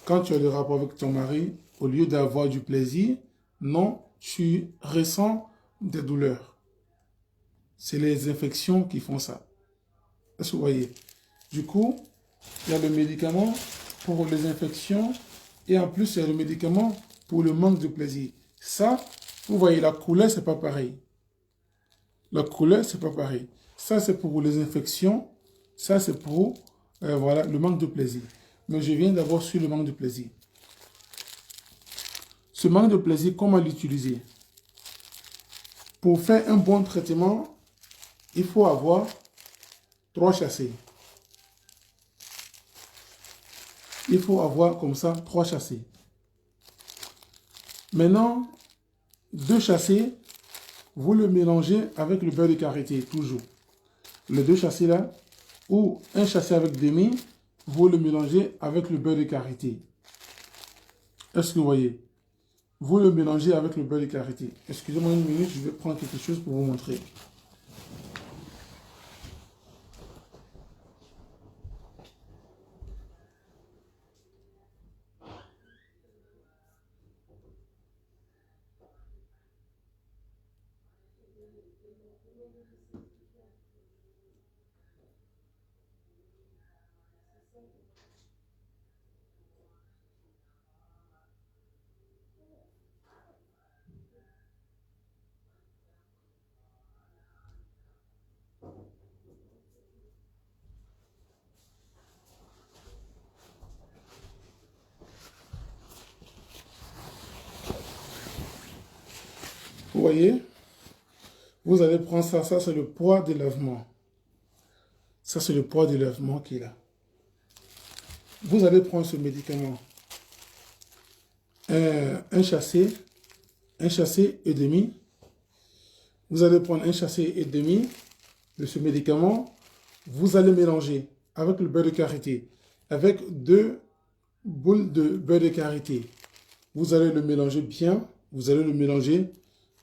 Quand tu as des rapports avec ton mari, au lieu d'avoir du plaisir, non, tu ressens des douleurs. C'est les infections qui font ça. Est-ce que vous voyez? Du coup, il y a le médicament pour les infections et en plus, il y a le médicament pour le manque de plaisir. Ça, vous voyez, la couleur, c'est pas pareil. La couleur, c'est pas pareil. Ça, c'est pour les infections. Ça, c'est pour voilà, le manque de plaisir. Mais je viens d'abord sur le manque de plaisir. Ce manque de plaisir, comment l'utiliser? Pour faire un bon traitement, il faut avoir 3 chassés. Il faut avoir comme ça 3 chassés. Maintenant, 2 chassés, vous le mélangez avec le beurre de karité, toujours. Les 2 chassés là, ou un chassé avec demi, vous le mélangez avec le beurre de karité. Est-ce que vous voyez? Vous le mélangez avec le beurre de karité. Excusez-moi une minute, je vais prendre quelque chose pour vous montrer. Vous voyez, vous allez prendre ça, ça c'est le poids des lavements. Ça c'est le poids des lavements qu'il a. Vous allez prendre ce médicament, un chassé et demi. Vous allez prendre un chassé et demi de ce médicament. Vous allez mélanger avec le beurre de karité, avec 2 boules de beurre de karité. Vous allez le mélanger bien, vous allez le mélanger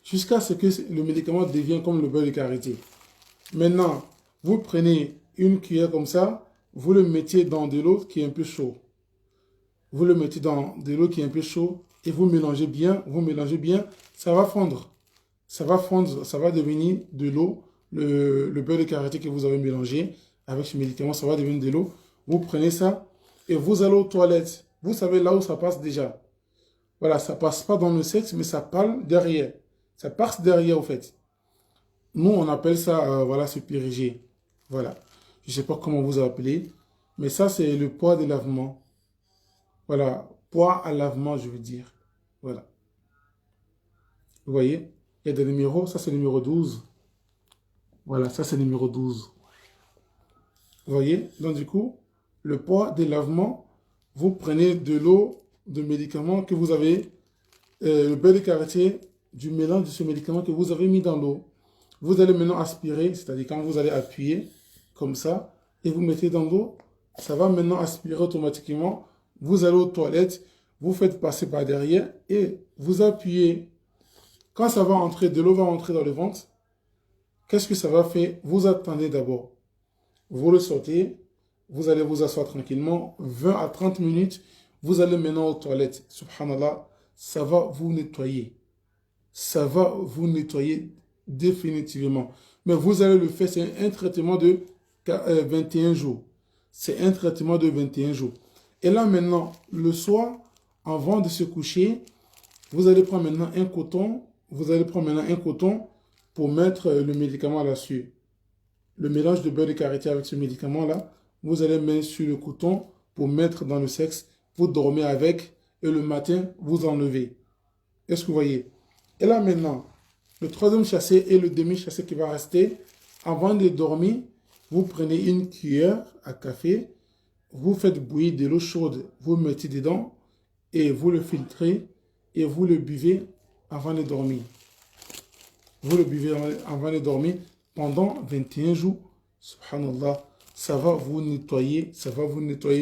jusqu'à ce que le médicament devienne comme le beurre de karité. Maintenant, vous prenez une cuillère comme ça, vous le mettez dans de l'eau qui est un peu chaud. Vous le mettez dans de l'eau qui est un peu chaud et vous mélangez bien, ça va fondre. Ça va fondre, ça va devenir de l'eau. Le beurre de karité que vous avez mélangé avec ce médicament, ça va devenir de l'eau. Vous prenez ça et vous allez aux toilettes. Vous savez là où ça passe déjà. Voilà, ça passe pas dans le sexe, mais ça parle derrière. Ça passe derrière, au fait. Nous, on appelle ça, voilà, se périger. Voilà. Je ne sais pas comment vous appelez, mais ça, c'est le poids de lavement. Voilà, poids à lavement, je veux dire. Voilà. Vous voyez, il y a des numéros. Ça, c'est le numéro 12. Voilà, ça, c'est le numéro 12. Vous voyez, donc du coup, le poids des lavements, vous prenez de l'eau, de médicaments que vous avez, le beurre de karité, du mélange de ce médicament que vous avez mis dans l'eau. Vous allez maintenant aspirer, c'est-à-dire quand vous allez appuyer comme ça, et vous mettez dans l'eau, ça va maintenant aspirer automatiquement. Vous allez aux toilettes, vous faites passer par derrière et vous appuyez. Quand ça va entrer, de l'eau va entrer dans le ventre, qu'est-ce que ça va faire? Vous attendez d'abord. Vous le sortez, vous allez vous asseoir tranquillement, 20 à 30 minutes, vous allez maintenant aux toilettes. Subhanallah, ça va vous nettoyer. Ça va vous nettoyer définitivement. Mais vous allez le faire, c'est un traitement de 21 jours. C'est un traitement de 21 jours. Et là maintenant, le soir, avant de se coucher, vous allez prendre maintenant un coton. Vous allez prendre maintenant un coton pour mettre le médicament là-dessus. Le mélange de beurre de karité avec ce médicament-là, vous allez mettre sur le coton pour mettre dans le sexe. Vous dormez avec et le matin, vous enlevez. Est-ce que vous voyez? Et là maintenant, le troisième chassé et le demi-chassé qui va rester, avant de dormir, vous prenez une cuillère à café, vous faites bouillir de l'eau chaude, vous mettez dedans et vous le filtrez et vous le buvez avant de dormir. Vous le buvez avant de dormir pendant 21 jours. Subhanallah, ça va vous nettoyer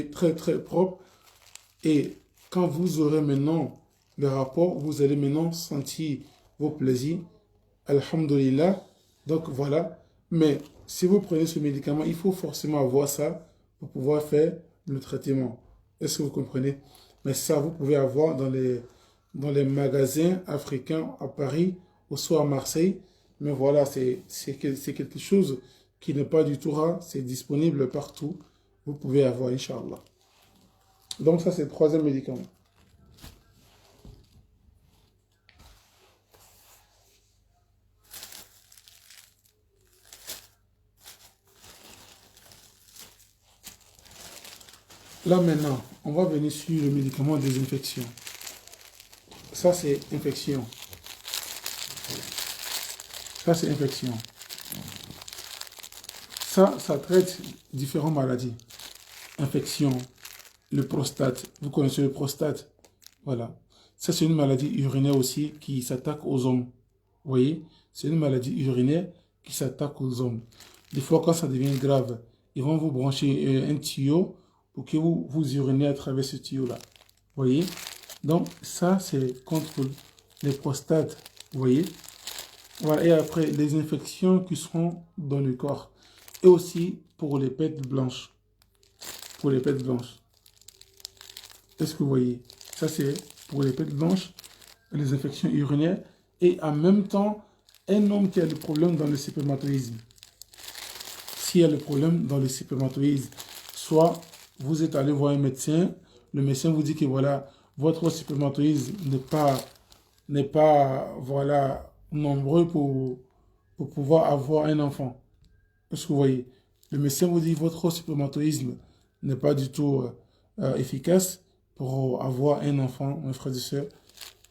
très très propre. Et quand vous aurez maintenant le rapport, vous allez maintenant sentir vos plaisirs. Alhamdulillah. Donc voilà. Mais si vous prenez ce médicament, il faut forcément avoir ça pour pouvoir faire le traitement. Est-ce que vous comprenez? Mais ça, vous pouvez avoir dans les magasins africains à Paris, ou soit à Marseille. Mais voilà, c'est quelque chose qui n'est pas du tout rare. C'est disponible partout. Vous pouvez avoir, Inch'Allah. Donc ça, c'est le troisième médicament. Là maintenant, on va venir sur le médicament des infections. Ça, c'est infection. Ça, c'est infection. Ça traite différentes maladies. Infection, le prostate. Vous connaissez le prostate? Voilà. Ça, c'est une maladie urinaire aussi qui s'attaque aux hommes. Vous voyez? C'est une maladie urinaire qui s'attaque aux hommes. Des fois, quand ça devient grave, ils vont vous brancher un tuyau pour que vous urinez à travers ce tuyau-là. Vous voyez? Donc, ça, c'est contre les prostates. Vous voyez? Voilà. Et après, les infections qui seront dans le corps. Et aussi pour les pètes blanches. Pour les pètes blanches. Est-ce que vous voyez? Ça, c'est pour les pètes blanches, les infections urinaires. Et en même temps, Un homme qui a le problème dans le spermatozoïde, s'il y a le problème dans le spermatozoïde, soit vous êtes allé voir un médecin, le médecin vous dit que voilà, votre spermatozoïde n'est pas voilà, nombreux pour pouvoir avoir un enfant. Est-ce que vous voyez? Le médecin vous dit que votre spermatozoïde n'est pas du tout efficace pour avoir un enfant, mes frères et sœurs.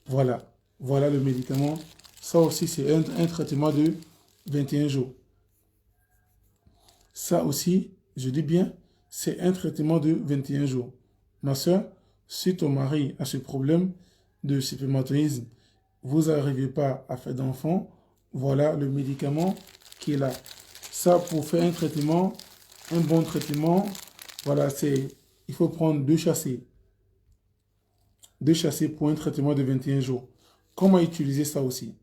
Voilà. Voilà le médicament. Ça aussi, c'est un traitement de 21 jours. Ça aussi, je dis bien, c'est un traitement de 21 jours. Ma soeur, si ton mari a ce problème de spermatozoïde, vous n'arrivez pas à faire d'enfant, voilà le médicament qui est là. Ça, pour faire un traitement, un bon traitement, voilà, il faut prendre 2 chassés. 2 chassés pour un traitement de 21 jours. Comment utiliser ça aussi?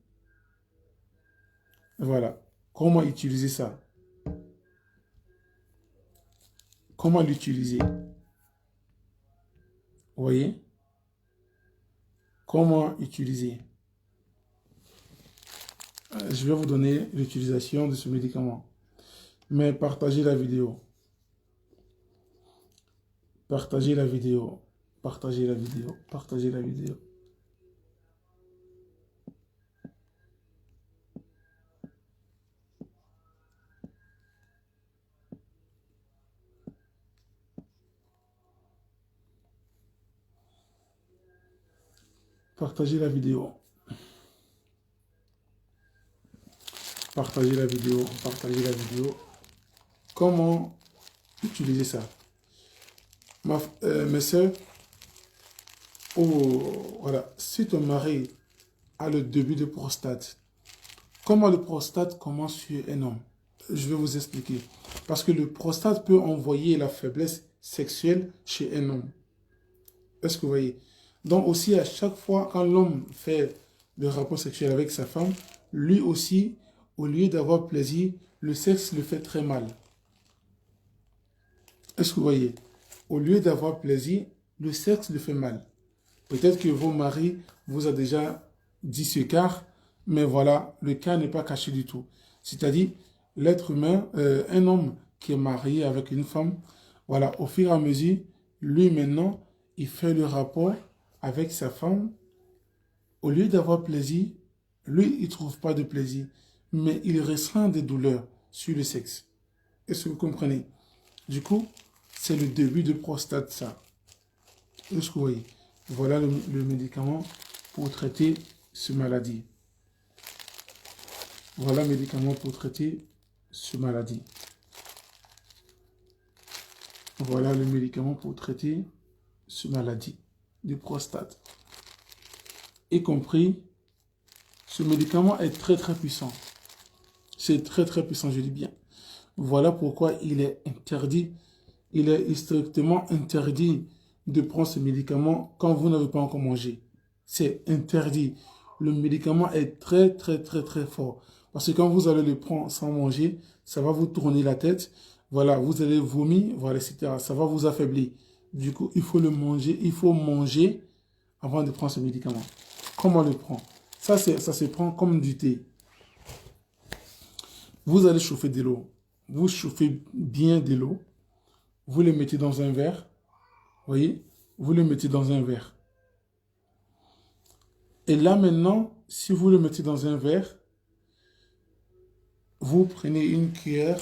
Voilà. Comment utiliser ça? Comment l'utiliser? Vous voyez? Comment utiliser? Je vais vous donner l'utilisation de ce médicament. Mais partagez la vidéo. Partagez la vidéo. Partagez la vidéo. Partagez la vidéo. Partagez la vidéo. Partagez la vidéo. Partagez la vidéo. Comment utiliser ça? Mes soeurs, voilà, si ton mari a le début de prostate, comment le prostate commence sur un homme? Je vais vous expliquer. Parce que le prostate peut envoyer la faiblesse sexuelle chez un homme. Est-ce que vous voyez? Donc aussi, à chaque fois, quand l'homme fait le rapport sexuel avec sa femme, lui aussi, au lieu d'avoir plaisir, le sexe le fait très mal. Est-ce que vous voyez? Au lieu d'avoir plaisir, le sexe le fait mal. Peut-être que vos maris vous a déjà dit ce quart, mais voilà, le cas n'est pas caché du tout. C'est-à-dire, l'être humain, un homme qui est marié avec une femme, voilà, au fur et à mesure, lui maintenant, il fait le rapport avec sa femme. Au lieu d'avoir plaisir, lui, il ne trouve pas de plaisir, mais il ressent des douleurs sur le sexe. Est-ce que vous comprenez? Du coup, c'est le début de prostate, ça. Est-ce que vous voyez? Voilà le médicament pour traiter cette maladie. Voilà le médicament pour traiter cette maladie. Voilà le médicament pour traiter cette maladie de prostate. Y compris, ce médicament est très très puissant. C'est très très puissant, je dis bien. Voilà pourquoi il est interdit, il est strictement interdit de prendre ce médicament quand vous n'avez pas encore mangé. C'est interdit. Le médicament est très très très très fort. Parce que quand vous allez le prendre sans manger, ça va vous tourner la tête. Voilà, vous allez vomir, voilà, etc. Ça va vous affaiblir. Du coup, il faut le manger, il faut manger avant de prendre ce médicament. Comment le prendre? Ça se prend comme du thé. Vous allez chauffer de l'eau. Vous chauffez bien de l'eau. Vous le mettez dans un verre. Voyez? Vous le mettez dans un verre. Et là maintenant, si vous le mettez dans un verre, vous prenez une cuillère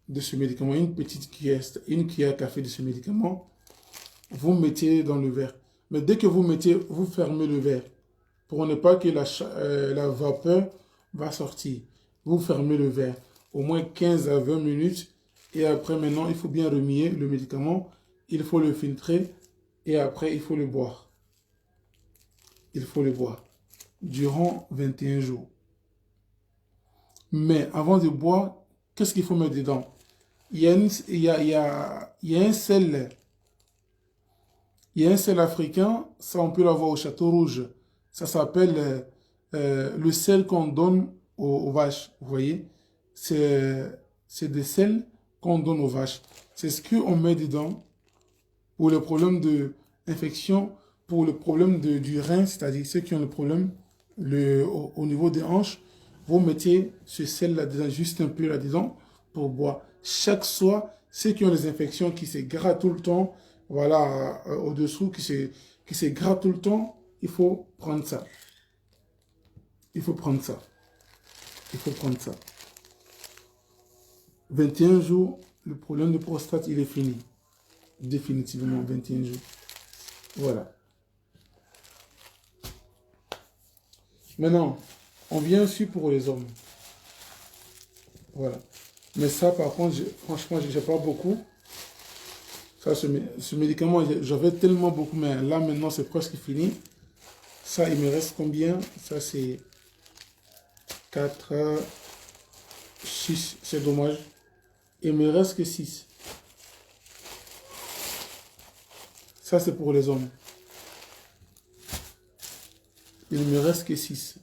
de ce médicament, une petite cuillère, une cuillère à café de ce médicament, vous mettez dans le verre. Mais dès que vous mettez, vous fermez le verre pour ne pas que la vapeur va sortir. Vous fermez le verre au moins 15 à 20 minutes et après maintenant, il faut bien remuer le médicament, il faut le filtrer et après, il faut le boire. Il faut le boire durant 21 jours. Mais avant de boire, qu'est-ce qu'il faut mettre dedans? Il y a un sel. Il y a un sel africain, ça on peut l'avoir au Château Rouge. Ça s'appelle le sel qu'on donne aux vaches. Vous voyez? C'est des sels qu'on donne aux vaches. C'est ce qu'on met dedans pour le problème d'infection, pour le problème du rein, c'est-à-dire ceux qui ont le problème au niveau des hanches. vous mettez ce sel là-dedans, juste un peu là-dedans, pour boire. Chaque soir, ceux qui ont des infections, qui se grattent tout le temps, voilà, au-dessous, qui se grattent tout le temps, il faut prendre ça. Il faut prendre ça. Il faut prendre ça. 21 jours, le problème de prostate, il est fini. Définitivement, 21 jours. Voilà. Maintenant, on vient aussi pour les hommes. Voilà. Mais ça, par contre, franchement, je n'ai pas beaucoup. Ça, ce médicament, j'avais tellement beaucoup, mais là, maintenant, c'est presque fini. Ça, il me reste combien? Ça, c'est 4, 6. C'est dommage. Il me reste que 6. Ça, c'est pour les hommes. Il me reste que 6.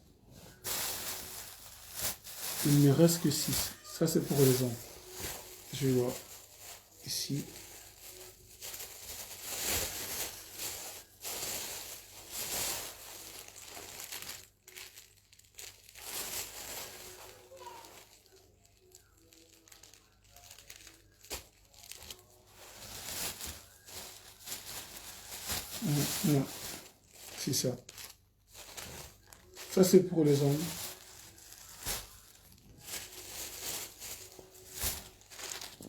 Il me reste que 6. Ça, c'est pour les hommes. Je vais voir ici. Non, c'est ça. Ça, c'est pour les hommes.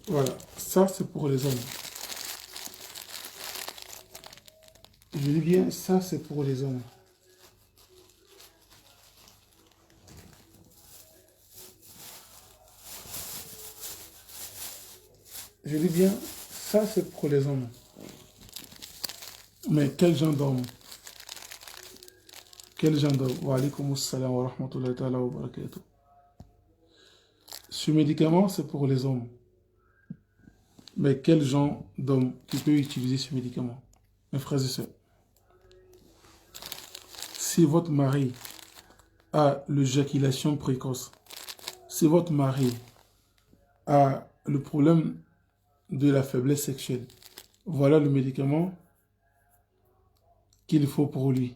Voilà, ça, c'est pour les hommes. Je dis bien, ça, c'est pour les hommes. Je dis bien, ça, c'est pour les hommes. Mais quel genre d'homme? Quel genre d'homme? Wa alaykoum assalam wa rahmatullahi ta'ala wa barakatuh. Ce médicament, c'est pour les hommes. Mais quel genre d'homme qui peut utiliser ce médicament? Mes frères et sœurs. Si votre mari a l'éjaculation précoce, si votre mari a le problème de la faiblesse sexuelle, voilà le médicament qu'il faut pour lui.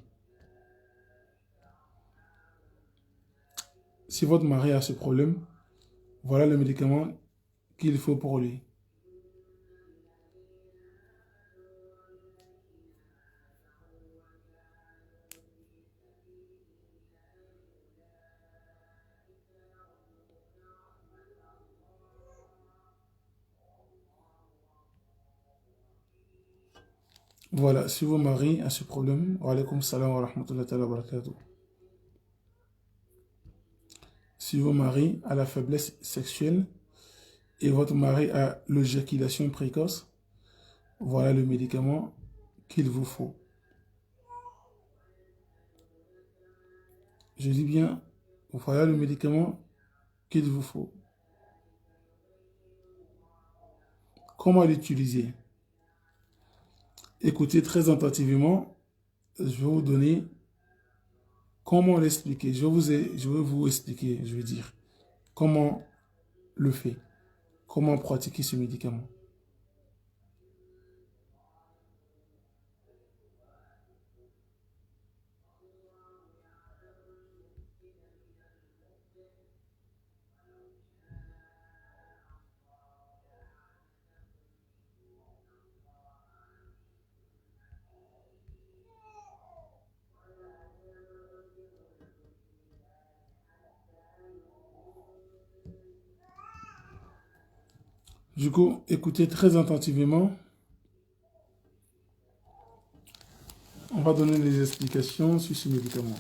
Si votre mari a ce problème, voilà le médicament qu'il faut pour lui. Voilà, si votre mari a ce problème, wa alaykoum salam wa rahmatullahi wa barakatuh. Si votre mari a la faiblesse sexuelle et votre mari a l'éjaculation précoce, voilà le médicament qu'il vous faut. Je dis bien, voilà le médicament qu'il vous faut. Comment l'utiliser? Écoutez très attentivement, je vais vous donner comment l'expliquer. Je vais vous expliquer, je veux dire, comment le faire, comment pratiquer ce médicament. Du coup, écoutez très attentivement. On va donner des explications sur ce médicament.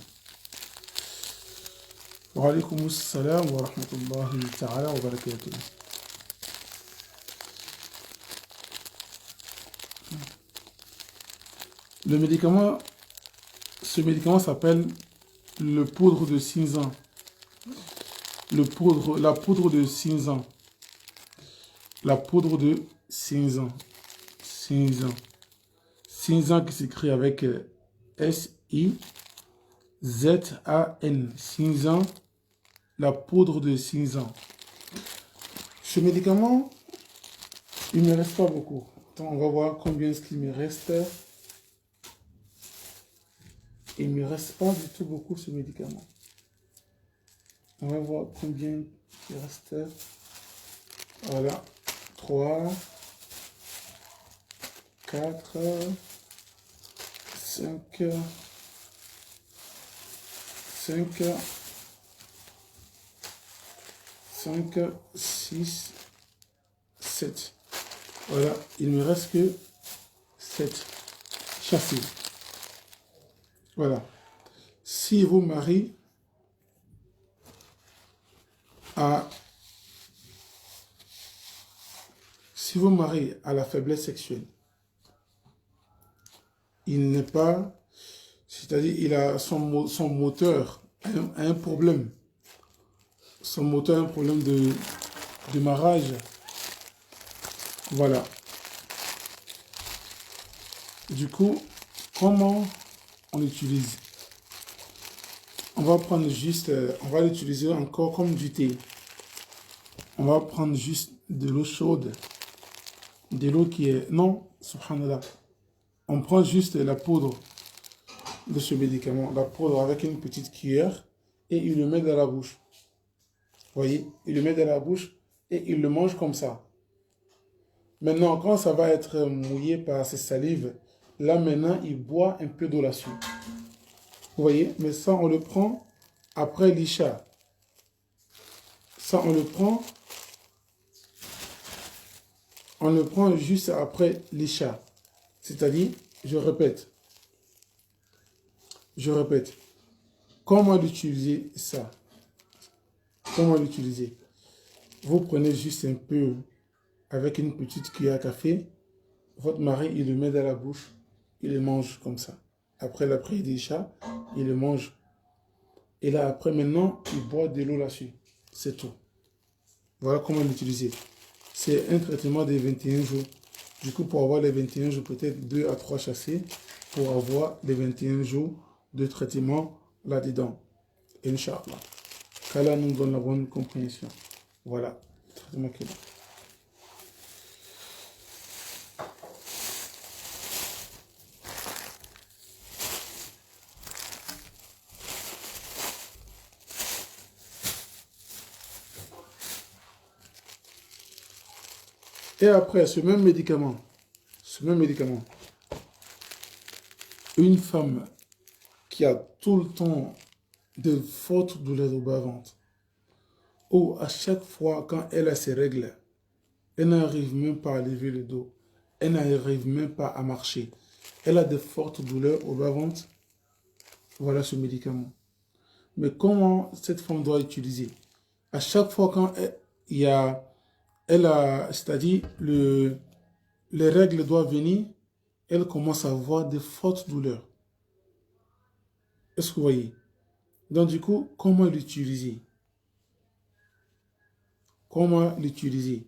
Wa alaykoum salam wa rahmatullahi ta'ala wa barakatuh. Ce médicament s'appelle le poudre de Sinzan. La poudre de Sinzan. La poudre de Sinzan. Sinzan. Sinzan qui s'écrit avec S-I-Z-A-N. Sinzan. La poudre de Sinzan. Ce médicament, il ne me reste pas beaucoup. Attends, on va voir combien est-ce qu'il me reste. Il ne me reste pas du tout beaucoup ce médicament. On va voir combien il reste. Voilà. 3, 4, 5, 6, 7. Voilà, il ne me reste que 7 chassés. Voilà. Si vos maris a la faiblesse sexuelle, il n'est pas, c'est-à-dire il a son moteur a un problème. Son moteur a un problème de mariage. Voilà. Du coup, comment on l'utilise? On va prendre juste, on va l'utiliser encore comme du thé. On va prendre juste de l'eau chaude. De l'eau qui est... Non, subhanallah. On prend juste la poudre de ce médicament. La poudre avec une petite cuillère. Et il le met dans la bouche. Vous voyez? Il le met dans la bouche et il le mange comme ça. Maintenant, quand ça va être mouillé par ses salives, là maintenant, il boit un peu d'eau là-dessus. Vous voyez? Mais ça, on le prend après l'isha. Ça, on le prend juste après l'isha. C'est-à-dire, je répète. Comment l'utiliser ça? Comment l'utiliser? Vous prenez juste un peu avec une petite cuillère à café. Votre mari, il le met dans la bouche. Il le mange comme ça. Après la prière d'isha, il le mange. Et là, après, maintenant, il boit de l'eau là-dessus. C'est tout. Voilà comment l'utiliser. C'est un traitement de 21 jours. Du coup, pour avoir les 21 jours, peut-être 2 à 3 chassés pour avoir les 21 jours de traitement là-dedans. Inch'Allah. Qu'Allah nous donne la bonne compréhension. Voilà. Le traitement qui est là. Et après, ce même médicament, une femme qui a tout le temps de fortes douleurs au bas-ventre, ou à chaque fois quand elle a ses règles, elle n'arrive même pas à lever le dos, elle n'arrive même pas à marcher, elle a de fortes douleurs au bas-ventre, voilà ce médicament. Mais comment cette femme doit utiliser? À chaque fois quand c'est-à-dire les règles doivent venir, elle commence à avoir de fortes douleurs. Est-ce que vous voyez? Donc du coup, comment l'utiliser? Comment l'utiliser?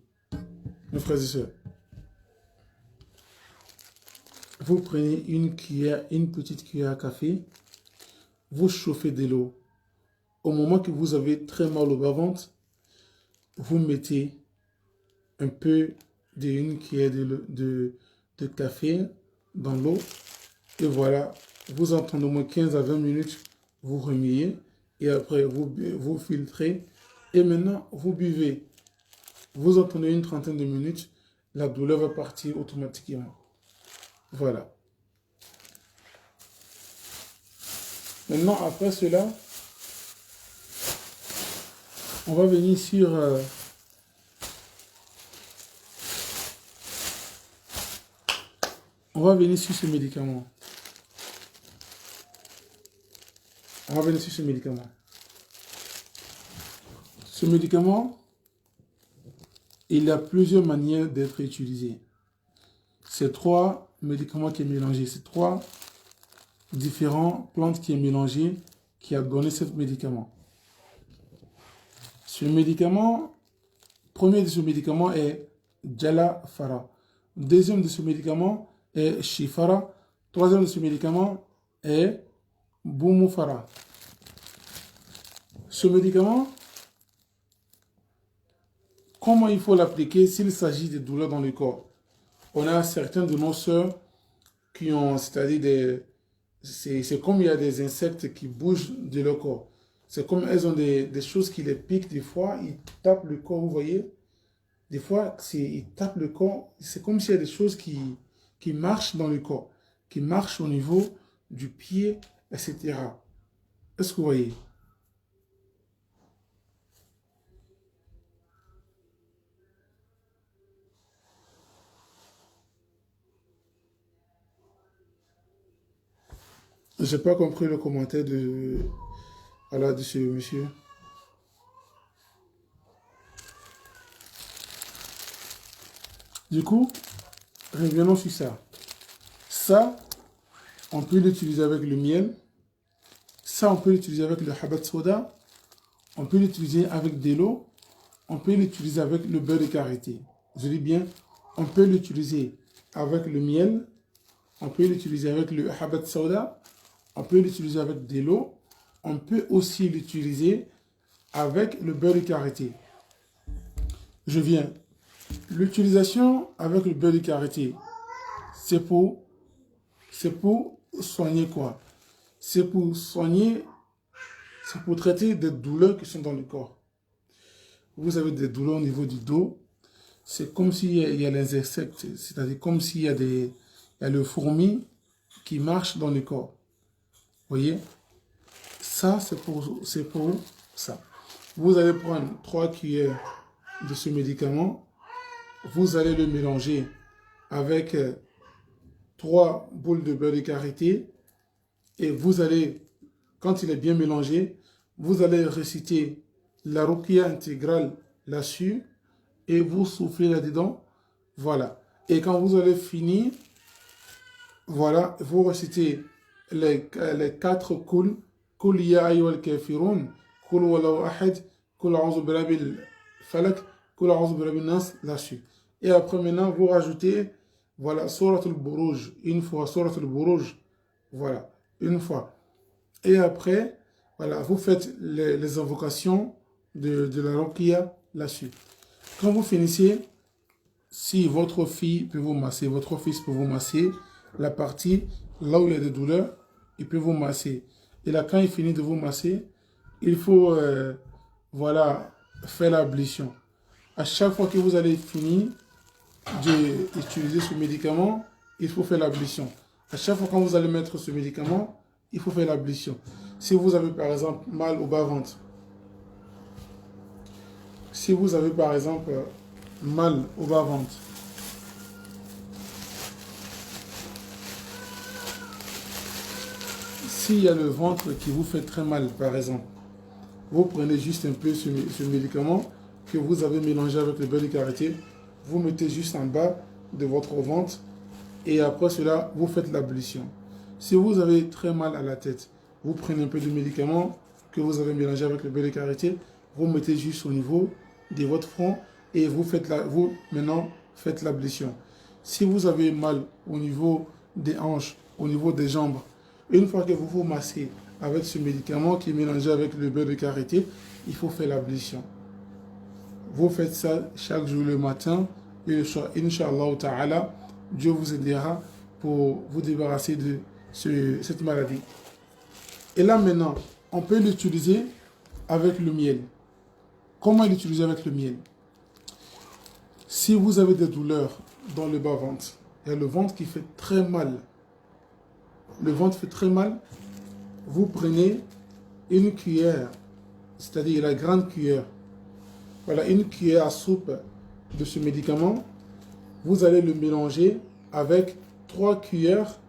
Mes frères et sœurs, vous prenez une petite cuillère à café, vous chauffez de l'eau. Au moment que vous avez très mal au bas-ventre, vous mettez un peu d'une cuillère de café dans l'eau. Et voilà, vous entendez au moins 15 à 20 minutes, vous remuez. Et après, vous filtrez. Et maintenant, vous buvez. Vous entendez une trentaine de minutes, la douleur va partir automatiquement. Voilà. Maintenant, après cela, on va venir sur... on va venir sur ce médicament. Ce médicament, il a plusieurs manières d'être utilisé. C'est 3 médicaments qui sont mélangés. C'est 3 différentes plantes qui sont mélangées qui a donné ce médicament. Ce médicament, premier de ce médicament est Jala Fara. Deuxième de ce médicament est Shifara. Troisième de ce médicament est Boumufara. Ce médicament, comment il faut l'appliquer s'il s'agit de douleurs dans le corps? On a certains de nos sœurs qui ont, c'est-à-dire c'est comme il y a des insectes qui bougent de leur corps. C'est comme elles ont des choses qui les piquent. Des fois, ils tapent le corps, vous voyez. Des fois, ils tapent le corps. C'est comme s'il y a des choses qui marchent dans le corps, qui marchent au niveau du pied, etc. Est-ce que vous voyez? Je n'ai pas compris le commentaire voilà, de ce monsieur. Du coup, revenons sur ça. Ça, on peut l'utiliser avec le miel. Ça, on peut l'utiliser avec le habat soda. On peut l'utiliser avec de l'eau. On peut l'utiliser avec le beurre de karité. Je dis bien, on peut l'utiliser avec le miel. On peut l'utiliser avec le habat soda. On peut l'utiliser avec de l'eau. On peut aussi l'utiliser avec le beurre de karité. Je viens. L'utilisation avec le beurre de karité, c'est pour soigner quoi? C'est pour soigner, c'est pour traiter des douleurs qui sont dans le corps. Vous avez des douleurs au niveau du dos, c'est comme s'il y a les insectes, c'est-à-dire comme s'il y a il y a le fourmi qui marche dans le corps. Vous voyez? Ça, c'est pour ça. Vous allez prendre 3 cuillères de ce médicament. Vous allez le mélanger avec 3 boules de beurre de karité. Et vous allez, quand il est bien mélangé, vous allez réciter la ruqya intégrale là-dessus et vous soufflez là-dedans. Voilà. Et quand vous allez finir, voilà, vous récitez les 4 kul. Kul ya ayyuhal kafirun, kul wallahu ahad, kul a'udhu birabbil falak, kul a'udhu birabbin nas là-dessus. Et après maintenant, vous rajoutez, voilà, Surat al-Buruj, une fois, Surat al-Buruj, voilà, une fois. Et après, voilà, vous faites les invocations de la ruqya là-dessus. Quand vous finissez, si votre fille peut vous masser, votre fils peut vous masser, la partie là où il y a des douleurs, il peut vous masser. Et là, quand il finit de vous masser, il faut, voilà, faire l'ablution. À chaque fois que vous allez finir d'utiliser ce médicament, il faut faire l'ablution. À chaque fois que vous allez mettre ce médicament, il faut faire l'ablution. Si vous avez par exemple mal au bas-ventre, si vous avez par exemple mal au bas-ventre, s'il y a le ventre qui vous fait très mal par exemple, vous prenez juste un peu ce médicament que vous avez mélangé avec le beurre de karité, vous mettez juste en bas de votre ventre et après cela, vous faites l'ablution. Si vous avez très mal à la tête, vous prenez un peu de médicament que vous avez mélangé avec le beurre de karité, vous mettez juste au niveau de votre front et vous maintenant faites l'ablution. Si vous avez mal au niveau des hanches, au niveau des jambes, une fois que vous vous massez avec ce médicament qui est mélangé avec le beurre de karité, il faut faire l'ablution. Vous faites ça chaque jour le matin et le soir. Inch'Allah ta'ala, Dieu vous aidera pour vous débarrasser de cette maladie. Et là maintenant, on peut l'utiliser avec le miel. Comment l'utiliser avec le miel? Si vous avez des douleurs dans le bas-ventre, il y a le ventre qui fait très mal. Le ventre fait très mal. Vous prenez une cuillère, c'est-à-dire la grande cuillère. Voilà, une cuillère à soupe de ce médicament. Vous allez le mélanger avec 3 cuillères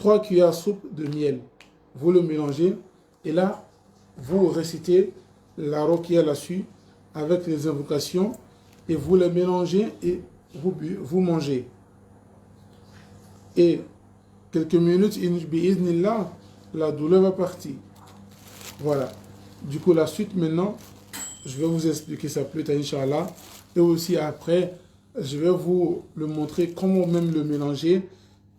à soupe de miel. Vous le mélangez et là, vous récitez la ruqya là-dessus avec les invocations et vous les mélangez et vous mangez. Et quelques minutes, bi'iznillah, la douleur va partir. Voilà. Du coup, la suite maintenant, je vais vous expliquer ça plus tard, Inch'Allah. Et aussi après, je vais vous le montrer comment même le mélanger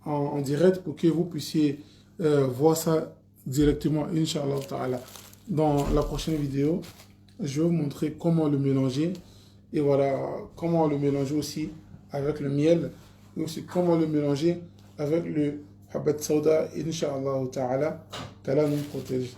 en direct pour que vous puissiez voir ça directement, Inch'Allah ta'ala. Dans la prochaine vidéo, je vais vous montrer comment le mélanger. Et voilà, comment le mélanger aussi avec le miel. Et aussi comment le mélanger avec le habat sauda, Inch'Allah ta'ala. Qu'Allah nous protège.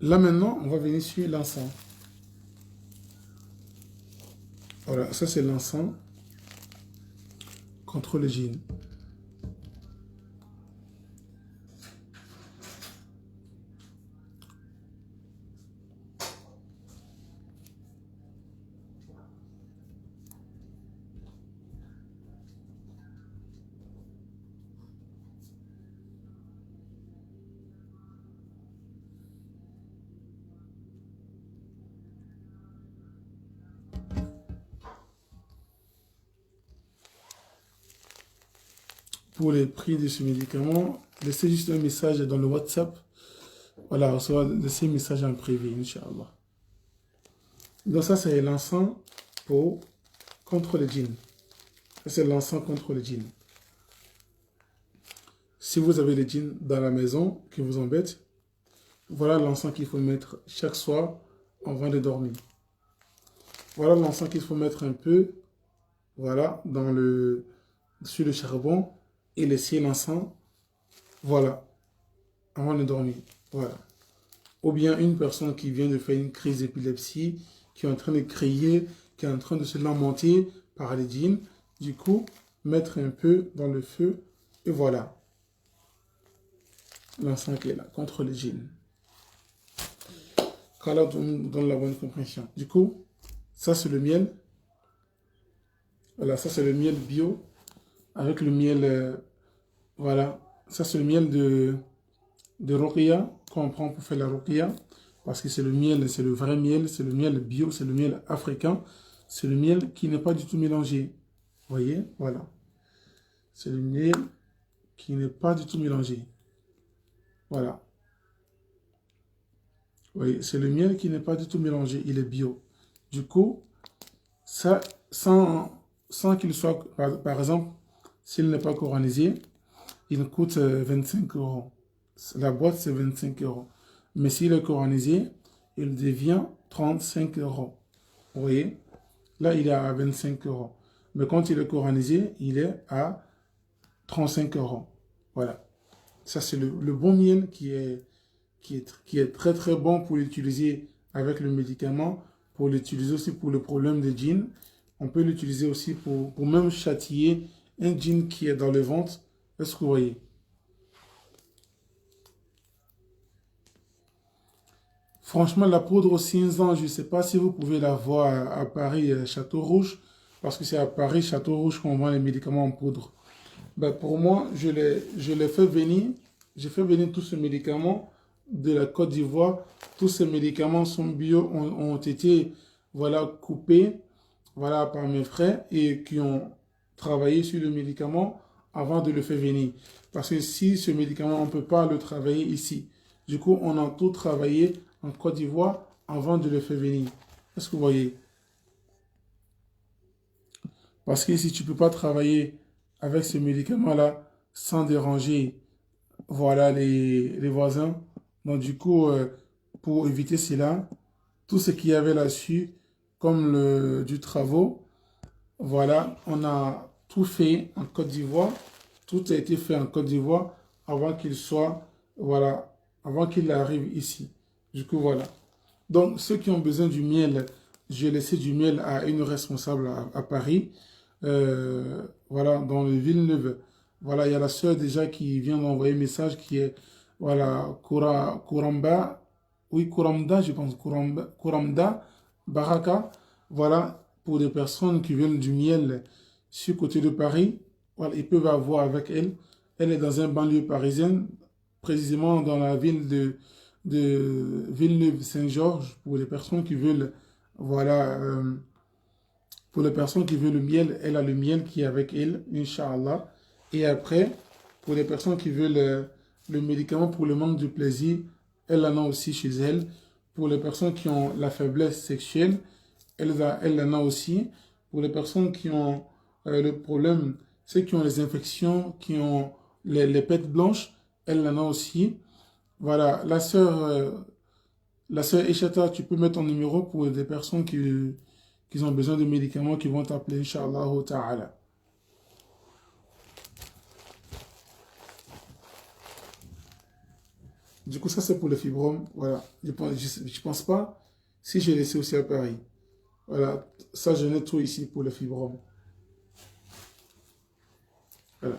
Là maintenant, on va venir sur l'encens. Voilà, ça c'est l'encens contre le djinn. Pour les prix de ce médicament, laissez juste un message dans le WhatsApp. Voilà, recevoir de ces messages en privé, Inch'Allah. Donc ça, c'est l'encens contre le djinn. Ça, c'est l'encens contre le djinn. Si vous avez le djinn dans la maison qui vous embête, voilà l'encens qu'il faut mettre chaque soir avant de dormir. Voilà l'encens qu'il faut mettre un peu, voilà, sur le charbon et laisser l'encens, voilà, avant de dormir. Voilà. Ou bien une personne qui vient de faire une crise d'épilepsie, qui est en train de crier, qui est en train de se lamenter par les djinns. Du coup, mettre un peu dans le feu et voilà. L'encens qui est là, contre les djinns. Qu'Allah donne la bonne compréhension. Du coup, ça c'est le miel. Voilà, ça c'est le miel bio. Avec le miel, voilà. Ça c'est le miel de Ruqya qu'on prend pour faire la Ruqya. Parce que c'est le miel, c'est le vrai miel, c'est le miel bio, c'est le miel africain. C'est le miel qui n'est pas du tout mélangé. Vous voyez, voilà. C'est le miel qui n'est pas du tout mélangé. Voilà. Oui, c'est le miel qui n'est pas du tout mélangé, il est bio. Du coup, ça, sans qu'il soit, par exemple, s'il n'est pas coranisé, il coûte 25 €. La boîte, c'est 25 €. Mais s'il est coranisé, il devient 35 €. Vous voyez? Là, il est à 25 €. Mais quand il est coranisé, il est à 35 €. Voilà. Ça, c'est le bon miel qui est très très bon pour l'utiliser avec le médicament, pour l'utiliser aussi pour le problème de djinn. On peut l'utiliser aussi pour même châtier un djinn qui est dans le ventre. Est-ce que vous voyez? Franchement, la poudre au 6 ans, je ne sais pas si vous pouvez la voir à Paris, Château Rouge, parce que c'est à Paris, Château Rouge, qu'on vend les médicaments en poudre. Ben, pour moi, je l'ai fait venir. J'ai fait venir tous ces médicaments de la Côte d'Ivoire. Tous ces médicaments sont bio, ont été voilà, coupés voilà, par mes frères et qui ont travaillé sur le médicament avant de le faire venir. Parce que si ce médicament, on ne peut pas le travailler ici. Du coup, on a tout travaillé en Côte d'Ivoire avant de le faire venir. Est-ce que vous voyez? Parce que si tu ne peux pas travailler avec ce médicament-là sans déranger voilà, les voisins, donc du coup, pour éviter cela, tout ce qu'il y avait là-dessus, comme du travaux, voilà, on a tout fait en Côte d'Ivoire. Tout a été fait en Côte d'Ivoire avant qu'il soit, voilà, avant qu'il arrive ici. Du coup, voilà. Donc, ceux qui ont besoin du miel, j'ai laissé du miel à une responsable à Paris. Voilà, dans le Villeneuve. Voilà, il y a la sœur déjà qui vient d'envoyer un message qui est, voilà, Kouramba, oui, Kouramda, je pense, Kouramda, Baraka. Voilà, pour des personnes qui veulent du miel sur côté de Paris, voilà, ils peuvent avoir avec elle. Elle est dans un banlieue parisienne, précisément dans la ville de Villeneuve-Saint-Georges, pour les personnes qui veulent, voilà, pour les personnes qui veulent le miel, elle a le miel qui est avec elle, Inch'Allah. Et après, pour les personnes qui veulent le médicament pour le manque de plaisir, elle en a aussi chez elle. Pour les personnes qui ont la faiblesse sexuelle, elle en a aussi. Pour les personnes qui ont le problème, ceux qui ont les infections, qui ont les pètes blanches, elle en a aussi. Voilà, la sœur Eshata, tu peux mettre ton numéro pour des personnes qui ont besoin de médicaments qui vont t'appeler, Inch'Allah Ta'ala. Du coup, ça c'est pour le fibrome. Voilà. Je pense pas si j'ai laissé aussi à Paris. Voilà. Ça, je note tout ici pour le fibrome. Voilà.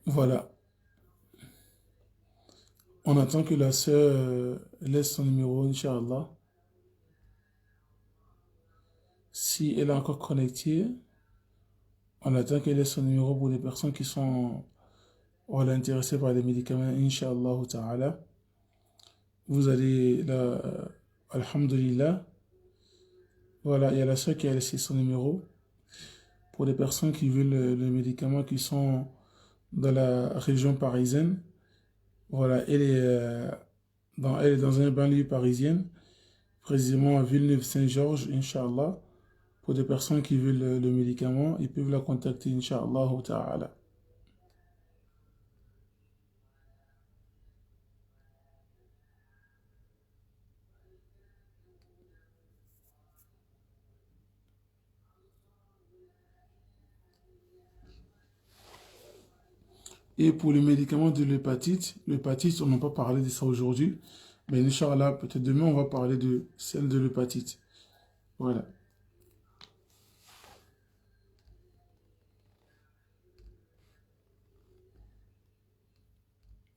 Voilà. On attend que la sœur laisse son numéro, Inch'Allah. Si elle est encore connectée, on attend qu'elle laisse son numéro pour les personnes qui sont voilà, intéressées par les médicaments, Inch'Allah ta'ala. Vous allez là, Alhamdulillah. Voilà, il y a la sœur qui a laissé son numéro. Pour les personnes qui veulent le médicament qui sont dans la région parisienne, voilà, elle est dans un banlieue parisienne, précisément à Villeneuve-Saint-Georges, Inch'Allah. Pour des personnes qui veulent le médicament, ils peuvent la contacter, Inch'Allah ta'ala. Et pour les médicaments de l'hépatite, on n'a pas parlé de ça aujourd'hui, mais Inch'Allah, peut-être demain, on va parler de celle de l'hépatite. Voilà.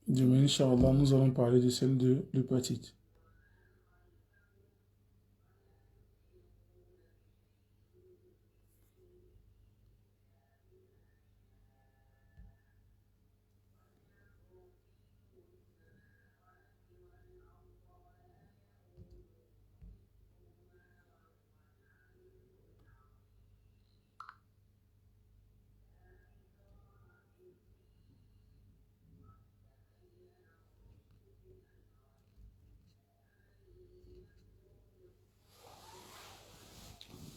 Demain, Inch'Allah, nous allons parler de celle de l'hépatite.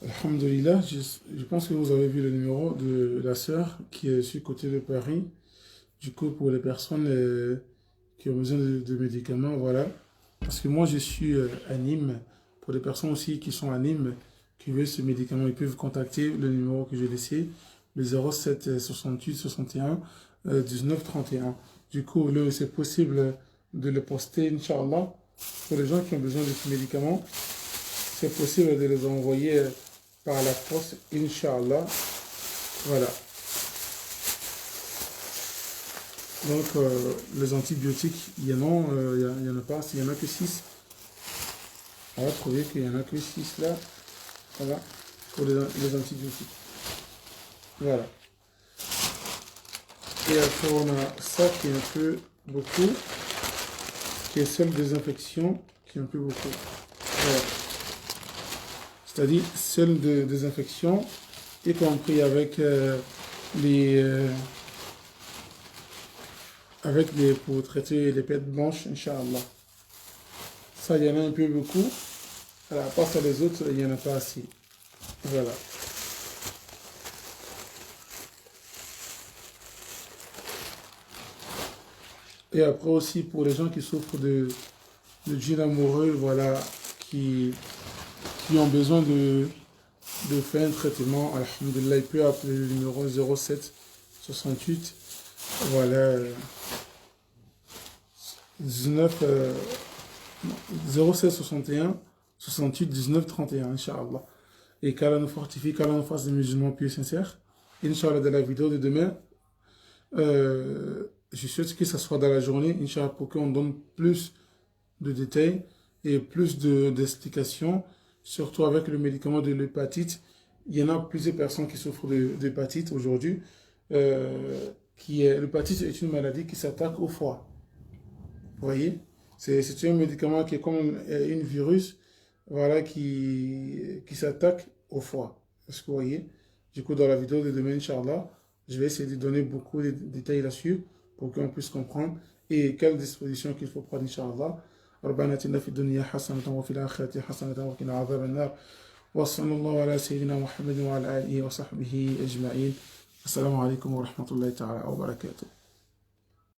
Alhamdulillah, je pense que vous avez vu le numéro de la sœur qui est sur le côté de Paris. Du coup, pour les personnes qui ont besoin de médicaments, voilà. Parce que moi, je suis à Nîmes. Pour les personnes aussi qui sont à Nîmes, qui veulent ce médicament, ils peuvent contacter le numéro que j'ai laissé, le 07 68 61 19 31. Du coup, c'est possible de le poster, Inch'Allah. Pour les gens qui ont besoin de ce médicament, c'est possible de les envoyer par la poste, Inch'Allah. Voilà. Donc, les antibiotiques, il y en a pas, il y en a que 6. On va trouver qu'il y en a que 6 là. Voilà. Pour les antibiotiques. Voilà. Et après, on a ça qui est un peu beaucoup, qui est celle des infections, qui est un peu beaucoup. Voilà. C'est-à-dire celle de désinfection, y compris avec pour traiter les pertes blanches, Inch'Allah. Ça, il y en a un peu beaucoup. Alors, à part ça, les autres, il n'y en a pas assez. Voilà. Et après aussi, pour les gens qui souffrent de djinn amoureux, voilà, qui ont besoin de faire un traitement, alhamdulillah, il peut appeler le numéro 07 68, voilà, 19, 07 61 68 19 31, Inch'Allah. Et qu'Allah nous fortifie, qu'Allah nous fasse des musulmans pieux et sincères. Inch'Allah, dans la vidéo de demain, je souhaite que ça soit dans la journée, Inch'Allah, pour qu'on donne plus de détails et plus d'explications, surtout avec le médicament de l'hépatite. Il y en a plusieurs personnes qui souffrent d'hépatite aujourd'hui. L'hépatite est une maladie qui s'attaque au foie. Vous voyez? C'est un médicament qui est comme une virus, voilà, qui s'attaque au foie. Est-ce que vous voyez? Du coup, dans la vidéo de demain, Inch'Allah, je vais essayer de donner beaucoup de détails là-dessus pour qu'on puisse comprendre et quelles dispositions qu'il faut prendre, Inch'Allah. ربنا اتنا في الدنيا حسنة وفي الآخرة حسنة وقنا عذاب النار وصلى الله على سيدنا محمد وعلى آله وصحبه أجمعين السلام عليكم ورحمة الله تعالى وبركاته